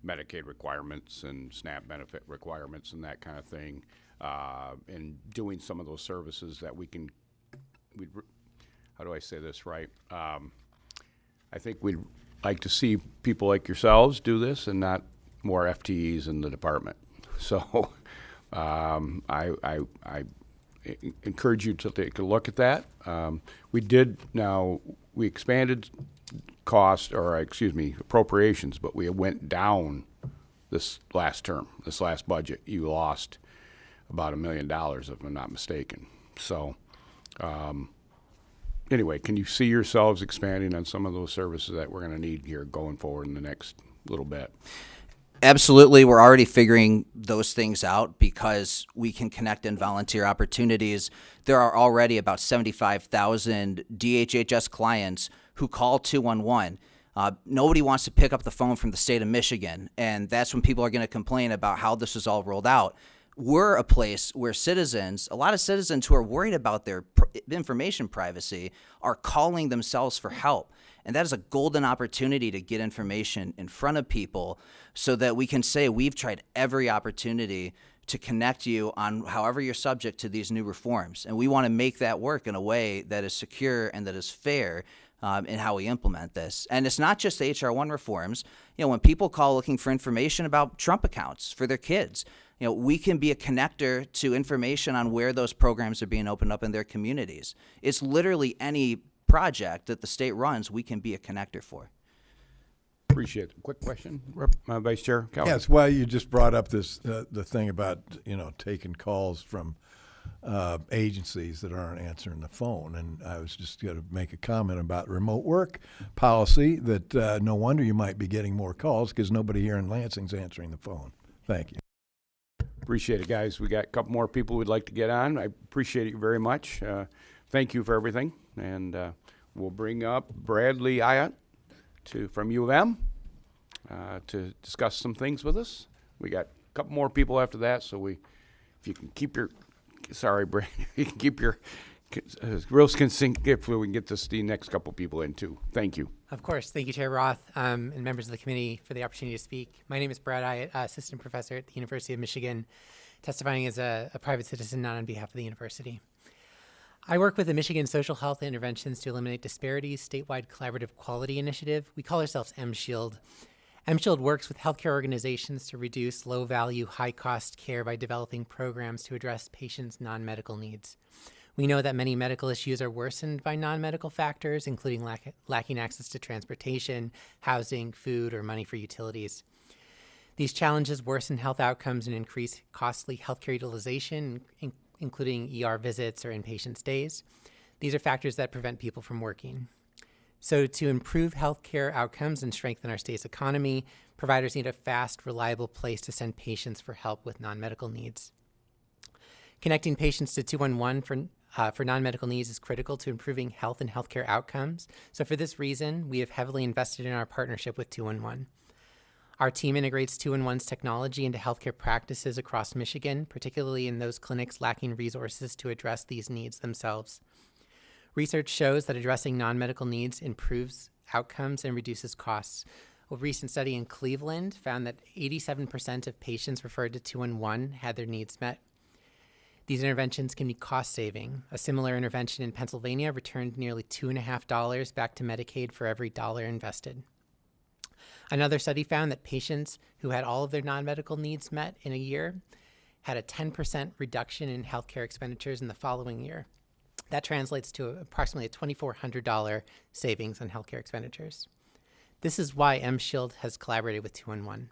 Medicaid requirements and SNAP benefit requirements and that kind of thing, and doing some of those services that how do I say this right? I think we'd like to see people like yourselves do this and not more FTEs in the department. So I encourage you to take a look at that. We expanded appropriations, but we went down this last term, this last budget. You lost about $1 million, if I'm not mistaken. So anyway, can you see yourselves expanding on some of those services that we're going to need here going forward in the next little bit? Absolutely. We're already figuring those things out because we can connect in volunteer opportunities. There are already about 75,000 DHHS clients who call 211. Nobody wants to pick up the phone from the state of Michigan, and that's when people are going to complain about how this is all rolled out. We're a place where a lot of citizens who are worried about their information privacy are calling themselves for help. And that is a golden opportunity to get information in front of people so that we can say we've tried every opportunity to connect you on however you're subject to these new reforms. And we want to make that work in a way that is secure and that is fair in how we implement this. And it's not just the HR 1 reforms. When people call looking for information about Trump accounts for their kids, we can be a connector to information on where those programs are being opened up in their communities. It's literally any project that the state runs, we can be a connector for. Appreciate it. Quick question, Vice Chair Calvin. Yes, well, you just brought up this the thing about taking calls from agencies that aren't answering the phone, and I was just going to make a comment about remote work policy that no wonder you might be getting more calls because nobody here in Lansing's answering the phone. Thank you. Appreciate it, guys. We got a couple more people we'd like to get on. I appreciate it very much. Thank you for everything, and we'll bring up Bradley Ayotte from U of M to discuss some things with us. We got a couple more people after that, so if you can keep your, sorry, Brad, you can keep your real succinct if we can get the next couple people in too. Thank you. Of course. Thank you, Chair Roth, and members of the committee for the opportunity to speak. My name is Brad Ayotte, Assistant Professor at the University of Michigan, testifying as a private citizen, not on behalf of the university. I work with the Michigan Social Health Interventions to Eliminate Disparities statewide collaborative quality initiative. We call ourselves MShield. MShield works with healthcare organizations to reduce low-value, high-cost care by developing programs to address patients' non-medical needs. We know that many medical issues are worsened by non-medical factors, including lacking access to transportation, housing, food, or money for utilities. These challenges worsen health outcomes and increase costly healthcare utilization, including ER visits or inpatient stays. These are factors that prevent people from working. So to improve healthcare outcomes and strengthen our state's economy, providers need a fast, reliable place to send patients for help with non-medical needs. Connecting patients to 211 for non-medical needs is critical to improving health and healthcare outcomes. So for this reason, we have heavily invested in our partnership with 211. Our team integrates 211's technology into healthcare practices across Michigan, particularly in those clinics lacking resources to address these needs themselves. Research shows that addressing non-medical needs improves outcomes and reduces costs. A recent study in Cleveland found that 87% of patients referred to 211 had their needs met. These interventions can be cost-saving. A similar intervention in Pennsylvania returned nearly $2.50 back to Medicaid for every dollar invested. Another study found that patients who had all of their non-medical needs met in a year had a 10% reduction in healthcare expenditures in the following year. That translates to approximately a $2,400 savings on healthcare expenditures. This is why MShield has collaborated with 211.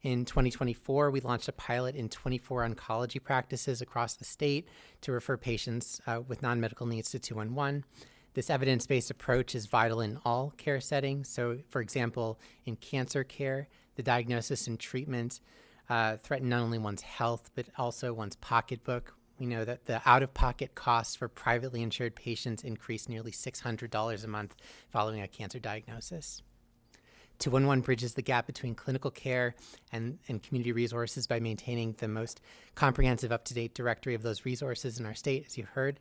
In 2024, we launched a pilot in 24 oncology practices across the state to refer patients with non-medical needs to 211. This evidence-based approach is vital in all care settings. So, for example, in cancer care, the diagnosis and treatment threaten not only one's health, but also one's pocketbook. We know that the out-of-pocket costs for privately insured patients increase nearly $600 a month following a cancer diagnosis. 211 bridges the gap between clinical care and community resources by maintaining the most comprehensive, up-to-date directory of those resources in our state, as you heard.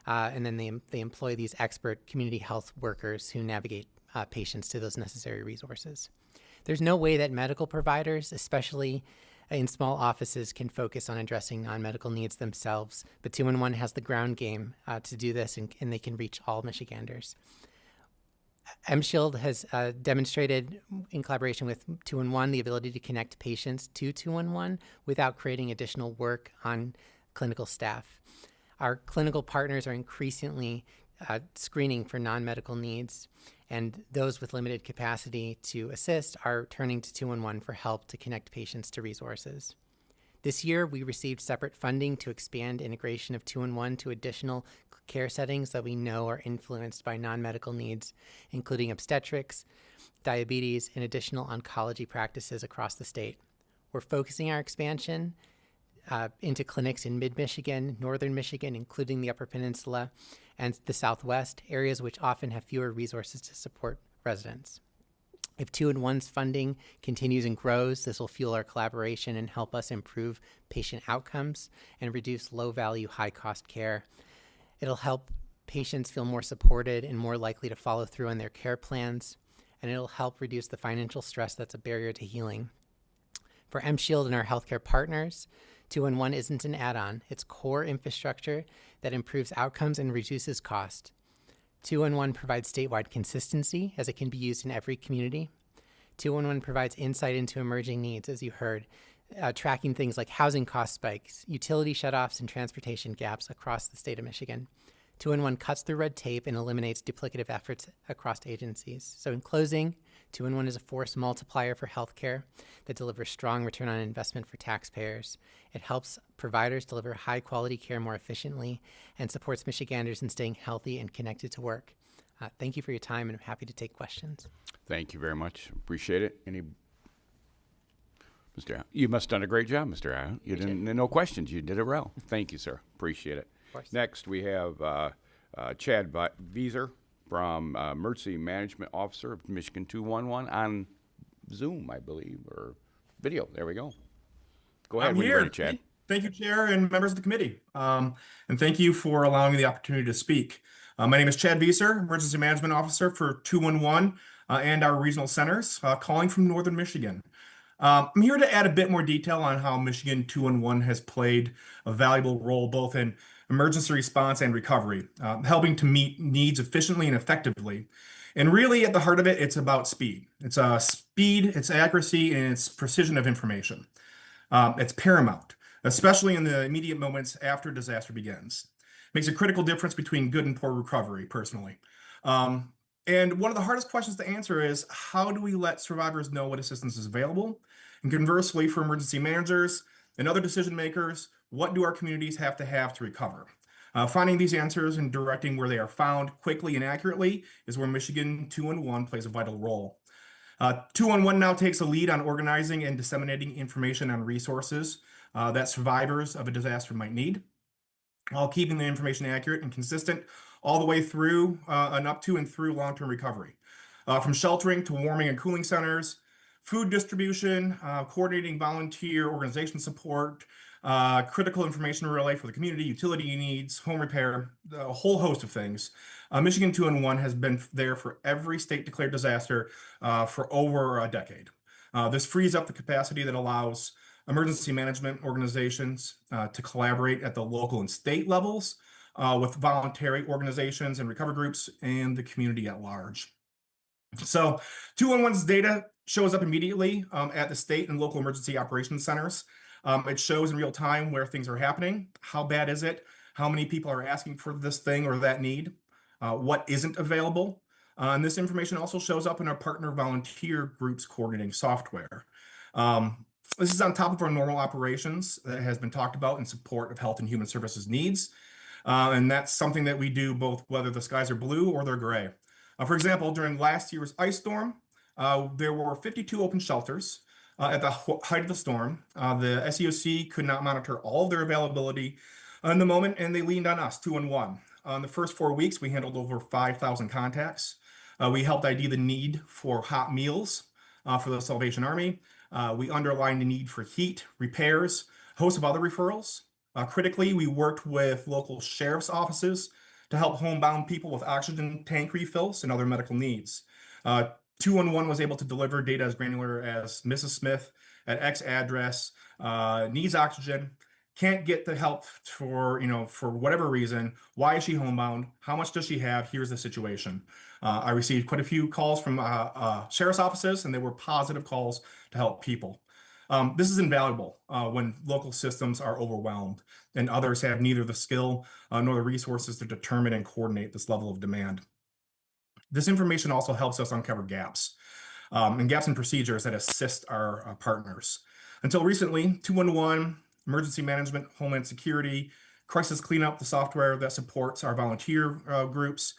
And then they employ these expert community health workers who navigate patients to those necessary resources. There's no way that medical providers, especially in small offices, can focus on addressing non-medical needs themselves, but 211 has the ground game to do this, and they can reach all Michiganders. MShield has demonstrated, in collaboration with 211, the ability to connect patients to 211 without creating additional work on clinical staff. Our clinical partners are increasingly screening for non-medical needs, and those with limited capacity to assist are turning to 211 for help to connect patients to resources. This year, we received separate funding to expand integration of 211 to additional care settings that we know are influenced by non-medical needs, including obstetrics, diabetes, and additional oncology practices across the state. We're focusing our expansion into clinics in mid-Michigan, northern Michigan, including the Upper Peninsula, and the Southwest, areas which often have fewer resources to support residents. If 2-in-1's funding continues and grows, this will fuel our collaboration and help us improve patient outcomes and reduce low-value, high-cost care. It'll help patients feel more supported and more likely to follow through on their care plans, and it'll help reduce the financial stress that's a barrier to healing. For M-Shield and our healthcare partners, 2-in-1 isn't an add-on. It's core infrastructure that improves outcomes and reduces cost. 2-in-1 provides statewide consistency, as it can be used in every community. 2-in-1 provides insight into emerging needs, as you heard, tracking things like housing cost spikes, utility shutoffs, and transportation gaps across the state of Michigan. 2-in-1 cuts through red tape and eliminates duplicative efforts across agencies. So in closing, 2-in-1 is a force multiplier for healthcare that delivers strong return on investment for taxpayers. It helps providers deliver high-quality care more efficiently and supports Michiganders in staying healthy and connected to work. Thank you for your time, and I'm happy to take questions. Thank you very much. Appreciate it. Mr. Al, you must have done a great job, Mr. Al. You didn't, no questions. You did it well. Thank you, sir. Appreciate it. Of course. Next, we have Chad Vieser from Emergency Management Officer of Michigan 211 on Zoom, I believe, or video. There we go. Go ahead when you're ready, Chad. Thank you, Chair and members of the committee. And thank you for allowing me the opportunity to speak. My name is Chad Vieser, Emergency Management Officer for 211 and our regional centers, calling from northern Michigan. I'm here to add a bit more detail on how Michigan 211 has played a valuable role both in emergency response and recovery, helping to meet needs efficiently and effectively. And really, at the heart of it, it's about speed. It's speed, its accuracy, and its precision of information. It's paramount, especially in the immediate moments after disaster begins. Makes a critical difference between good and poor recovery, personally. And one of the hardest questions to answer is, how do we let survivors know what assistance is available? And conversely, for emergency managers and other decision makers, what do our communities have to recover? Finding these answers and directing where they are found quickly and accurately is where Michigan 211 plays a vital role. 211 now takes a lead on organizing and disseminating information on resources that survivors of a disaster might need, while keeping the information accurate and consistent all the way through and up to and through long-term recovery. From sheltering to warming and cooling centers, food distribution, coordinating volunteer organization support, critical information relay for the community, utility needs, home repair, a whole host of things. Michigan 211 has been there for every state declared disaster for over a decade. This frees up the capacity that allows emergency management organizations to collaborate at the local and state levels with voluntary organizations and recovery groups and the community at large. So 211's data shows up immediately at the state and local emergency operations centers. It shows in real time where things are happening. How bad is it? How many people are asking for this thing or that need? What isn't available? And this information also shows up in our partner volunteer groups coordinating software. This is on top of our normal operations that has been talked about in support of Health and Human Services needs. And that's something that we do both whether the skies are blue or they're gray. For example, during last year's ice storm, there were 52 open shelters. At the height of the storm, the SEOC could not monitor all of their availability in the moment, and they leaned on us, 211. In the first 4 weeks, we handled over 5,000 contacts. We helped ID the need for hot meals for the Salvation Army. We underlined the need for heat, repairs, a host of other referrals. Critically, we worked with local sheriff's offices to help homebound people with oxygen tank refills and other medical needs. 211 was able to deliver data as granular as Mrs. Smith at X address needs oxygen, can't get the help for whatever reason. Why is she homebound? How much does she have? Here's the situation. I received quite a few calls from sheriff's offices, and they were positive calls to help people. This is invaluable when local systems are overwhelmed and others have neither the skill nor the resources to determine and coordinate this level of demand. This information also helps us uncover gaps and gaps in procedures that assist our partners. Until recently, 211, Emergency Management, Homeland Security, Crisis Cleanup, the software that supports our volunteer groups,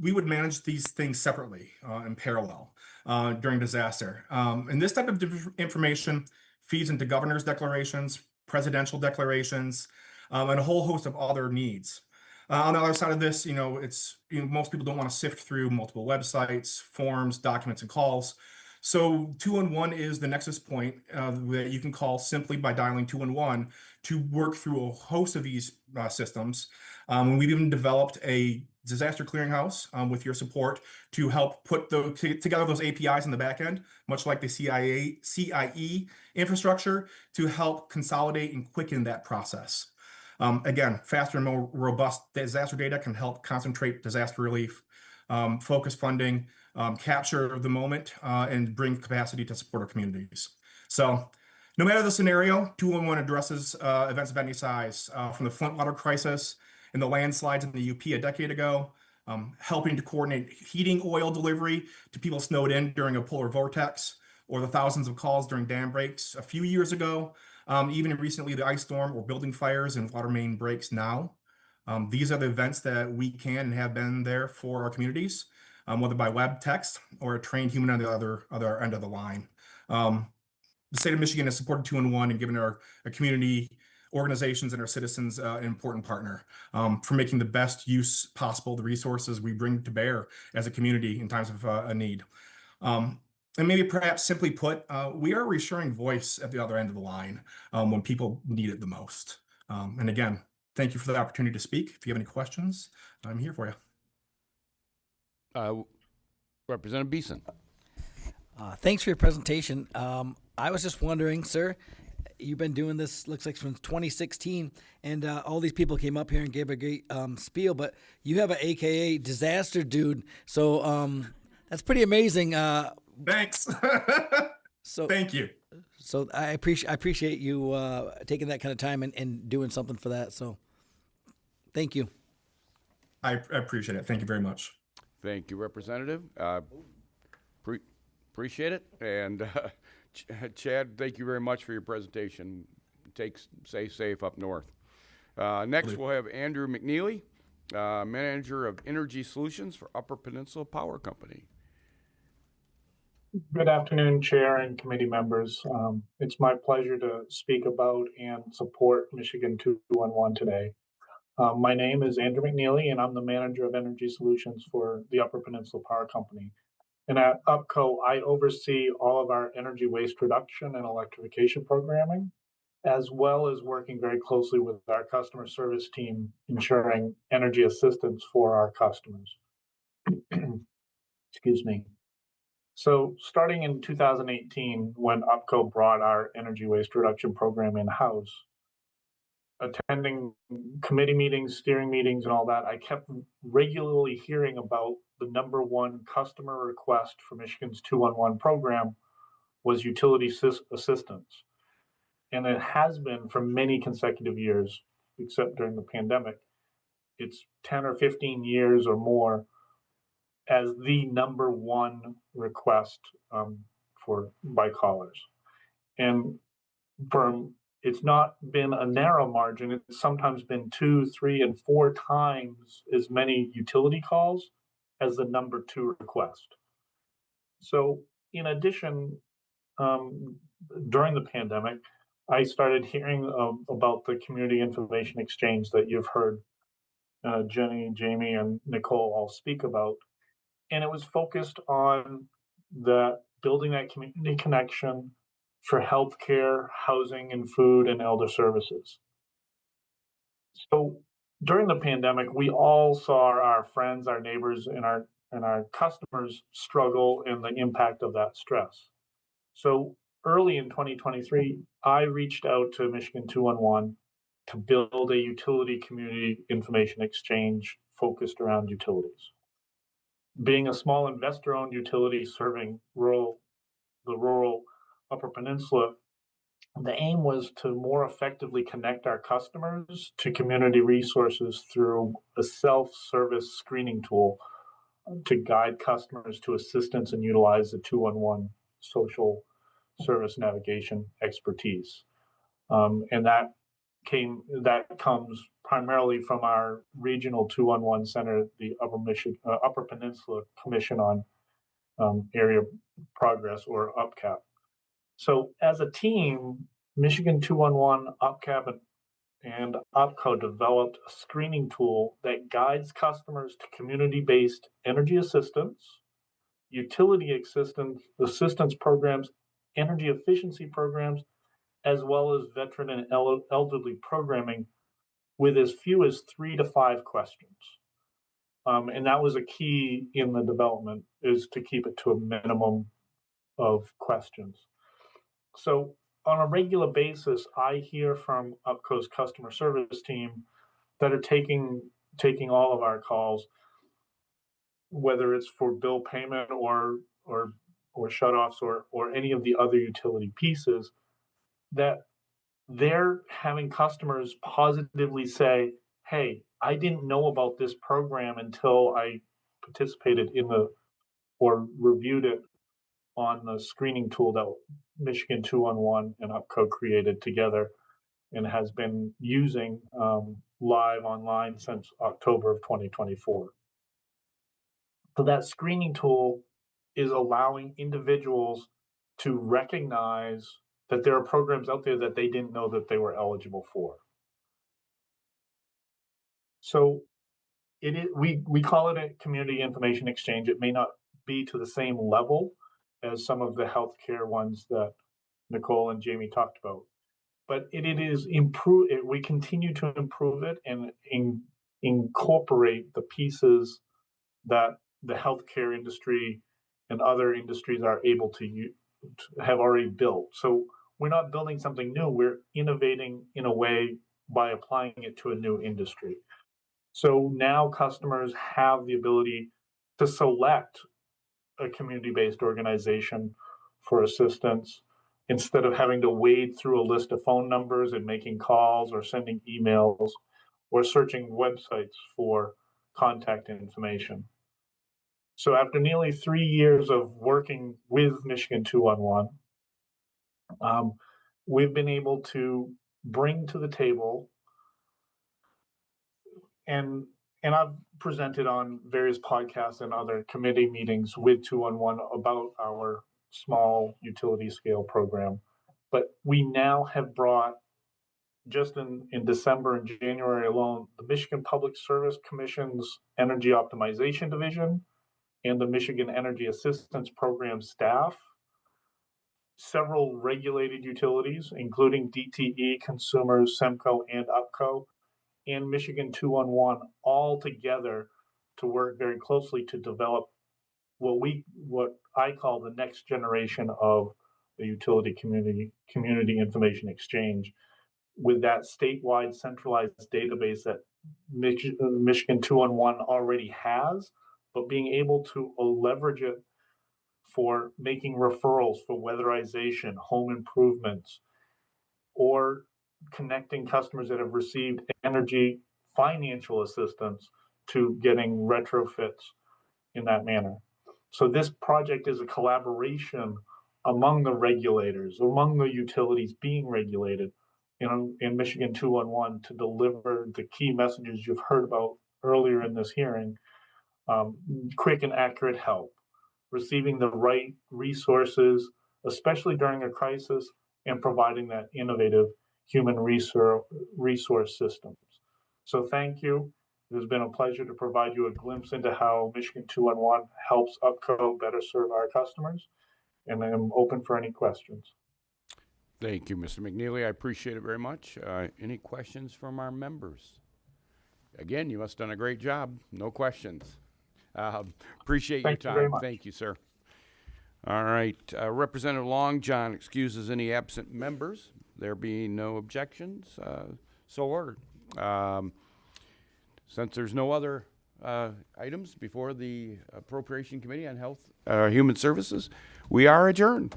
we would manage these things separately in parallel. during disaster. And this type of information feeds into governor's declarations, presidential declarations, and a whole host of other needs. On the other side of this, most people don't want to sift through multiple websites, forms, documents, and calls. So 211 is the nexus point that you can call simply by dialing 211 to work through a host of these systems. And we've even developed a disaster clearinghouse with your support to help put together those APIs in the back end, much like the CIE infrastructure, to help consolidate and quicken that process. Again, faster and more robust disaster data can help concentrate disaster relief, focus funding, capture the moment, and bring capacity to support our communities. So no matter the scenario, 211 addresses events of any size, from the Flint water crisis and the landslides in the UP a decade ago, helping to coordinate heating oil delivery to people snowed in during a polar vortex, or the thousands of calls during dam breaks a few years ago, even recently the ice storm or building fires and water main breaks now. These are the events that we can and have been there for our communities, whether by web, text, or a trained human on the other end of the line. The state of Michigan has supported 211 and given our community organizations and our citizens an important partner for making the best use possible of the resources we bring to bear as a community in times of a need. And maybe perhaps simply put, we are a reassuring voice at the other end of the line when people need it the most. And again, thank you for the opportunity to speak. If you have any questions, I'm here for you. Representative Beeson. Thanks for your presentation. I was just wondering, sir, you've been doing this, looks like from 2016, and all these people came up here and gave a great spiel, but you have an AKA disaster dude, so that's pretty amazing. Thanks. So thank you. So I appreciate you taking that kind of time and doing something for that. So thank you. I appreciate it. Thank you very much. Thank you, Representative. Appreciate it. And Chad, thank you very much for your presentation. Stay safe up north. Next, we'll have Andrew McNeely, Manager of Energy Solutions for Upper Peninsula Power Company. Good afternoon, Chair and committee members. It's my pleasure to speak about and support Michigan 211 today. My name is Andrew McNeely, and I'm the Manager of Energy Solutions for the Upper Peninsula Power Company. And at UPCO, I oversee all of our energy waste reduction and electrification programming, as well as working very closely with our customer service team, ensuring energy assistance for our customers. Excuse me. So starting in 2018, when UPCO brought our energy waste reduction program in-house, attending committee meetings, steering meetings, and all that, I kept regularly hearing about the number one customer request for Michigan's 211 program was utility assistance. And it has been for many consecutive years, except during the pandemic. It's 10 or 15 years or more as the number one request by callers. And it's not been a narrow margin. It's sometimes been 2, 3, and 4 times as many utility calls as the number 2 request. So in addition, during the pandemic, I started hearing about the community information exchange that you've heard Jenny, Jamie, and Nicole all speak about. And it was focused on building that community connection for healthcare, housing, and food and elder services. So during the pandemic, we all saw our friends, our neighbors, and our customers struggle and the impact of that stress. So early in 2023, I reached out to Michigan 211 to build a utility community information exchange focused around utilities. Being a small investor-owned utility serving the rural Upper Peninsula, the aim was to more effectively connect our customers to community resources through a self-service screening tool to guide customers to assistance and utilize the 211 social service navigation expertise. And that comes primarily from our regional 211 center, the Upper Peninsula Commission on area progress or UPCAP. So as a team, Michigan 211, UPCAP, and OPCO developed a screening tool that guides customers to community-based energy assistance, utility assistance programs, energy efficiency programs, as well as veteran and elderly programming with as few as 3 to 5 questions. And that was a key in the development, is to keep it to a minimum of questions. So on a regular basis, I hear from UPCO's customer service team that are taking all of our calls, whether it's for bill payment or shutoffs or any of the other utility pieces, that they're having customers positively say, "Hey, I didn't know about this program until I participated in or reviewed it on the screening tool that Michigan 211 and UPCO created together and has been using live online since October of 2024. So that screening tool is allowing individuals to recognize that there are programs out there that they didn't know that they were eligible for. So we call it a community information exchange. It may not be to the same level as some of the healthcare ones that Nicole and Jamie talked about, but it is improve. We continue to improve it and incorporate the pieces that the healthcare industry and other industries are able to have already built. So we're not building something new. We're innovating in a way by applying it to a new industry. So now customers have the ability to select a community-based organization for assistance instead of having to wade through a list of phone numbers and making calls or sending emails or searching websites for contact information. So after nearly 3 years of working with Michigan 211, we've been able to bring to the table, and I've presented on various podcasts and other committee meetings with 211 about our small utility scale program. But we now have brought, just in December and January alone, the Michigan Public Service Commission's Energy Optimization Division and the Michigan Energy Assistance Program staff, several regulated utilities, including DTE, Consumers, SEMCO, and UPCO, and Michigan 211, all together to work very closely to develop what I call the next generation of the utility community information exchange, with that statewide centralized database that Michigan 211 already has, but being able to leverage it for making referrals for weatherization, home improvements, or connecting customers that have received energy financial assistance to getting retrofits in that manner. So this project is a collaboration among the regulators, among the utilities being regulated in Michigan 211 to deliver the key messages you've heard about earlier in this hearing: quick and accurate help, receiving the right resources, especially during a crisis, and providing that innovative human resource systems. So thank you. It has been a pleasure to provide you a glimpse into how Michigan 211 helps UPCO better serve our customers, and I'm open for any questions. Thank you, Mr. McNeely. I appreciate it very much. Any questions from our members? Again, you must have done a great job. No questions. Appreciate your time. Thank you very much. Thank you, sir. All right. Representative Long John excuses any absent members. There being no objections, so ordered. Since there's no other items before the Appropriation Committee on Health, Human Services, we are adjourned.